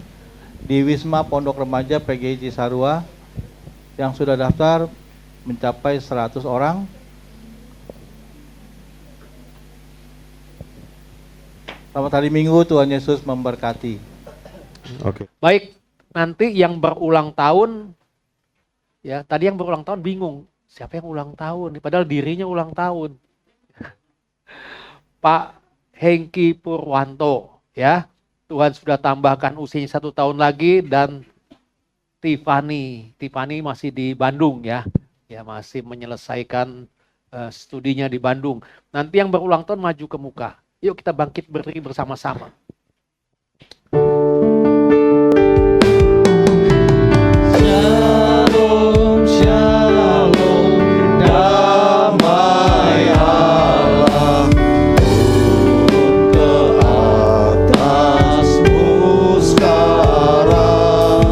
di Wisma Pondok Remaja PGI Cisarua. Yang sudah daftar mencapai 100 orang. Selamat hari Minggu, Tuhan Yesus memberkati. Oke. Baik, nanti yang berulang tahun, ya tadi yang berulang tahun bingung, siapa yang ulang tahun? Padahal dirinya ulang tahun. Pak Hengki Purwanto, ya Tuhan sudah tambahkan usianya 1 tahun lagi, dan Tiffany masih di Bandung ya masih menyelesaikan studinya di Bandung. Nanti yang berulang tahun maju ke muka. Yuk kita bangkit berdiri bersama-sama. Shalom, shalom, damai Allah turun ke atasmu sekarang.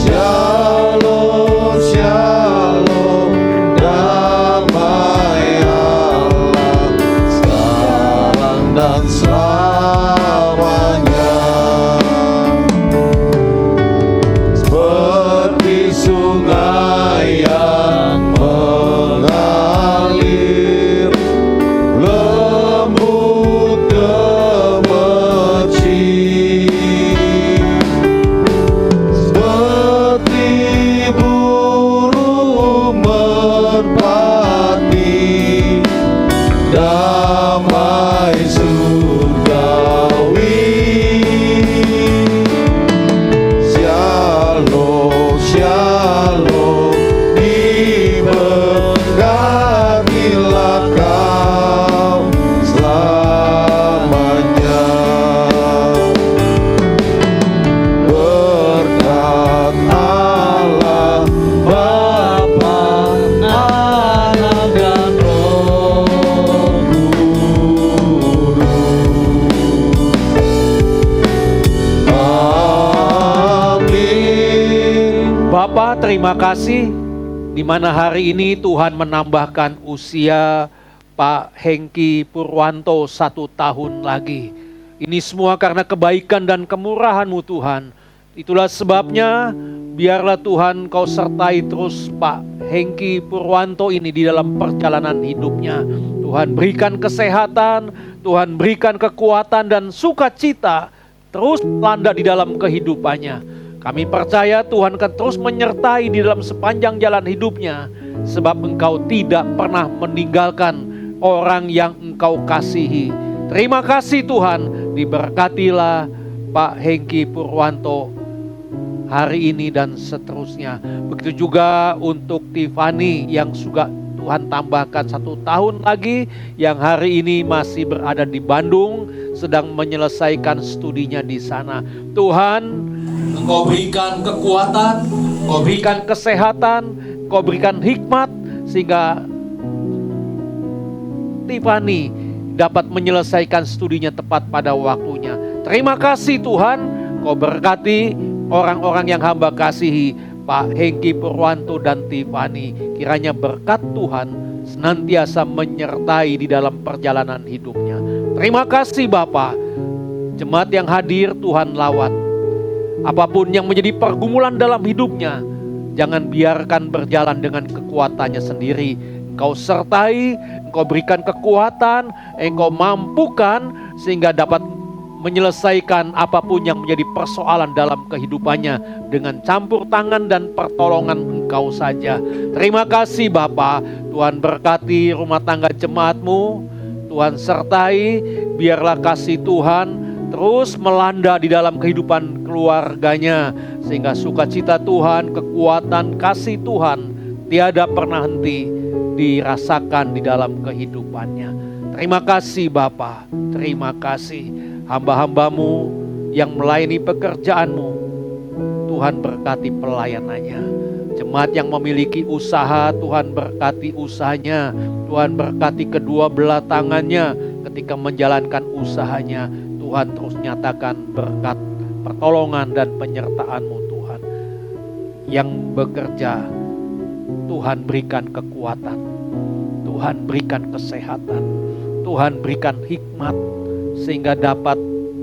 Shalom, shalom, damai Allah sekarang dan selamanya. Seperti sungai yang mengalir, lembut gemercik, seperti burung merpati, damai surgawi. Shalom, shalom, diberkatilah kau selamanya. Berkat Allah Bapa, Anak dan Roh Kudus. Amin. Bapak, terima kasih di mana hari ini Tuhan menambahkan usia Pak Hengki Purwanto 1 tahun lagi. Ini semua karena kebaikan dan kemurahan-Mu Tuhan. Itulah sebabnya biarlah Tuhan Kau sertai terus Pak Hengki Purwanto ini di dalam perjalanan hidupnya. Tuhan berikan kesehatan, Tuhan berikan kekuatan dan sukacita terus melanda di dalam kehidupannya. Kami percaya Tuhan akan terus menyertai di dalam sepanjang jalan hidupnya, sebab Engkau tidak pernah meninggalkan orang yang Engkau kasihi. Terima kasih Tuhan, diberkatilah Pak Hengki Purwanto hari ini dan seterusnya. Begitu juga untuk Tiffany yang juga Tuhan tambahkan 1 tahun lagi, yang hari ini masih berada di Bandung, sedang menyelesaikan studinya di sana. Tuhan, Engkau berikan kekuatan, Engkau berikan kesehatan, Engkau berikan hikmat, sehingga Tiffany dapat menyelesaikan studinya tepat pada waktunya. Terima kasih Tuhan, Kau berkati orang-orang yang hamba kasihi, Pak Hengki Purwanto dan Tiffany. Kiranya berkat Tuhan senantiasa menyertai di dalam perjalanan hidupnya. Terima kasih Bapa. Jemaat yang hadir Tuhan lawat. Apapun yang menjadi pergumulan dalam hidupnya, jangan biarkan berjalan dengan kekuatannya sendiri. Engkau sertai, Engkau berikan kekuatan, Engkau mampukan sehingga dapat menyelesaikan apapun yang menjadi persoalan dalam kehidupannya dengan campur tangan dan pertolongan Engkau saja. Terima kasih Bapa. Tuhan berkati rumah tangga jemaat-Mu, Tuhan sertai, biarlah kasih Tuhan terus melanda di dalam kehidupan keluarganya, sehingga sukacita Tuhan, kekuatan, kasih Tuhan tiada pernah henti dirasakan di dalam kehidupannya. Terima kasih Bapa, terima kasih. hamba-hambamu yang melayani pekerjaanmu, Tuhan berkati pelayanannya. Jemaat yang memiliki usaha, Tuhan berkati usahanya. Tuhan berkati kedua belah tangannya ketika menjalankan usahanya. Tuhan terus nyatakan berkat, pertolongan dan penyertaan-Mu Tuhan. Yang bekerja, Tuhan berikan kekuatan, Tuhan berikan kesehatan, Tuhan berikan hikmat sehingga dapat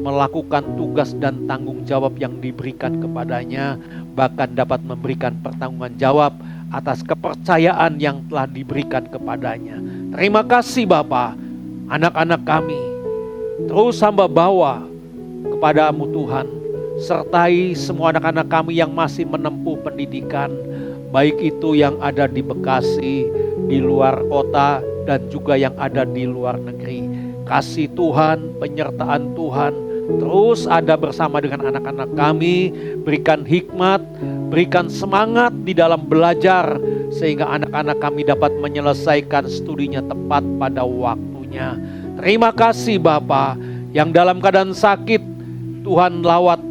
melakukan tugas dan tanggung jawab yang diberikan kepadanya, bahkan dapat memberikan pertanggungan jawab atas kepercayaan yang telah diberikan kepadanya. Terima kasih Bapa, anak-anak kami terus hamba bawa kepadamu Tuhan. Sertai semua anak-anak kami yang masih menempuh pendidikan, baik itu yang ada di Bekasi, di luar kota, dan juga yang ada di luar negeri. Kasih Tuhan, penyertaan Tuhan terus ada bersama dengan anak-anak kami. Berikan hikmat, berikan semangat di dalam belajar, sehingga anak-anak kami dapat menyelesaikan studinya tepat pada waktunya. Terima kasih Bapa, yang dalam keadaan sakit Tuhan lawat,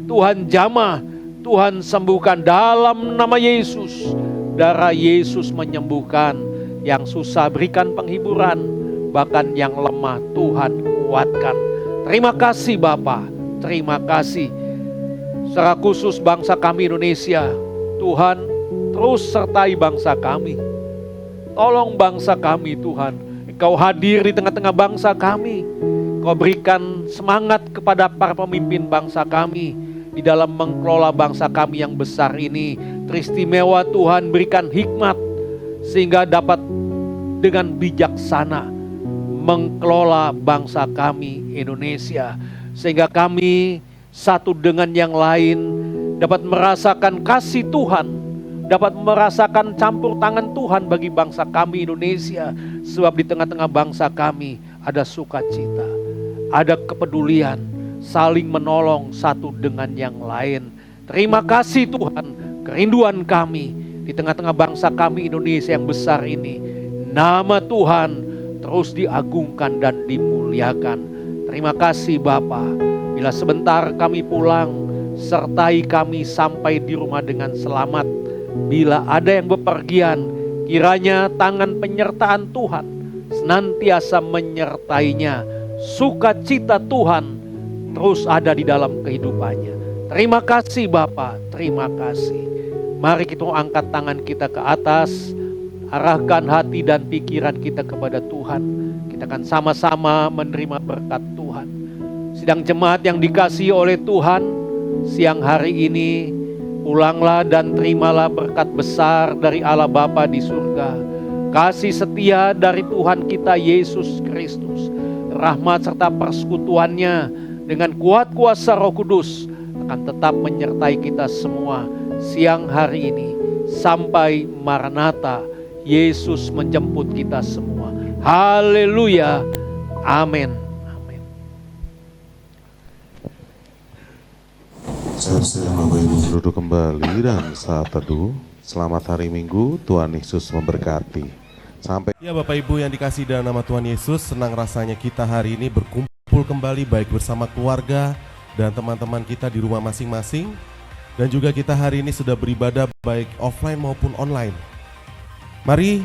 Tuhan jamah, Tuhan sembuhkan dalam nama Yesus. Darah Yesus menyembuhkan. Yang susah berikan penghiburan, bahkan yang lemah Tuhan kuatkan. Terima kasih Bapa, terima kasih. Secara khusus bangsa kami Indonesia, Tuhan terus sertai bangsa kami. Tolong bangsa kami Tuhan, Engkau hadir di tengah-tengah bangsa kami. Engkau berikan semangat kepada para pemimpin bangsa kami di dalam mengelola bangsa kami yang besar ini. Teristimewa Tuhan, berikan hikmat sehingga dapat dengan bijaksana mengelola bangsa kami Indonesia, sehingga kami satu dengan yang lain dapat merasakan kasih Tuhan, dapat merasakan campur tangan Tuhan bagi bangsa kami Indonesia. Sebab di tengah-tengah bangsa kami ada sukacita, ada kepedulian, saling menolong satu dengan yang lain. Terima kasih Tuhan, kerinduan kami di tengah-tengah bangsa kami Indonesia yang besar ini. Nama Tuhan terus diagungkan dan dimuliakan. Terima kasih Bapa. Bila sebentar kami pulang, sertai kami sampai di rumah dengan selamat. Bila ada yang bepergian, kiranya tangan penyertaan Tuhan senantiasa menyertainya. Sukacita Tuhan terus ada di dalam kehidupannya. Terima kasih Bapa, terima kasih. Mari kita angkat tangan kita ke atas, arahkan hati dan pikiran kita kepada Tuhan. Kita akan sama-sama menerima berkat Tuhan. Sidang jemaat yang dikasihi oleh Tuhan, siang hari ini pulanglah dan terimalah berkat besar dari Allah Bapa di surga. Kasih setia dari Tuhan kita Yesus Kristus, rahmat serta persekutuannya dengan kuat kuasa Roh Kudus akan tetap menyertai kita semua siang hari ini sampai Maranatha, Yesus menjemput kita semua. Haleluya. Amin. Amin. Saudara Bapak Ibu duduk kembali dan saat teduh. Selamat hari Minggu, Tuhan Yesus memberkati. Sampai ya Bapak Ibu yang dikasihi dalam nama Tuhan Yesus, senang rasanya kita hari ini berkumpul kembali baik bersama keluarga dan teman-teman kita di rumah masing-masing. Dan juga kita hari ini sudah beribadah baik offline maupun online. Mari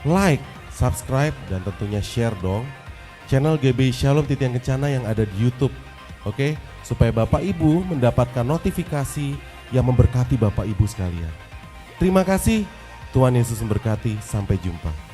like, subscribe, dan tentunya share dong channel GBI Shalom Titian Kencana yang ada di YouTube. Oke, supaya Bapak Ibu mendapatkan notifikasi yang memberkati Bapak Ibu sekalian. Terima kasih, Tuhan Yesus memberkati, sampai jumpa.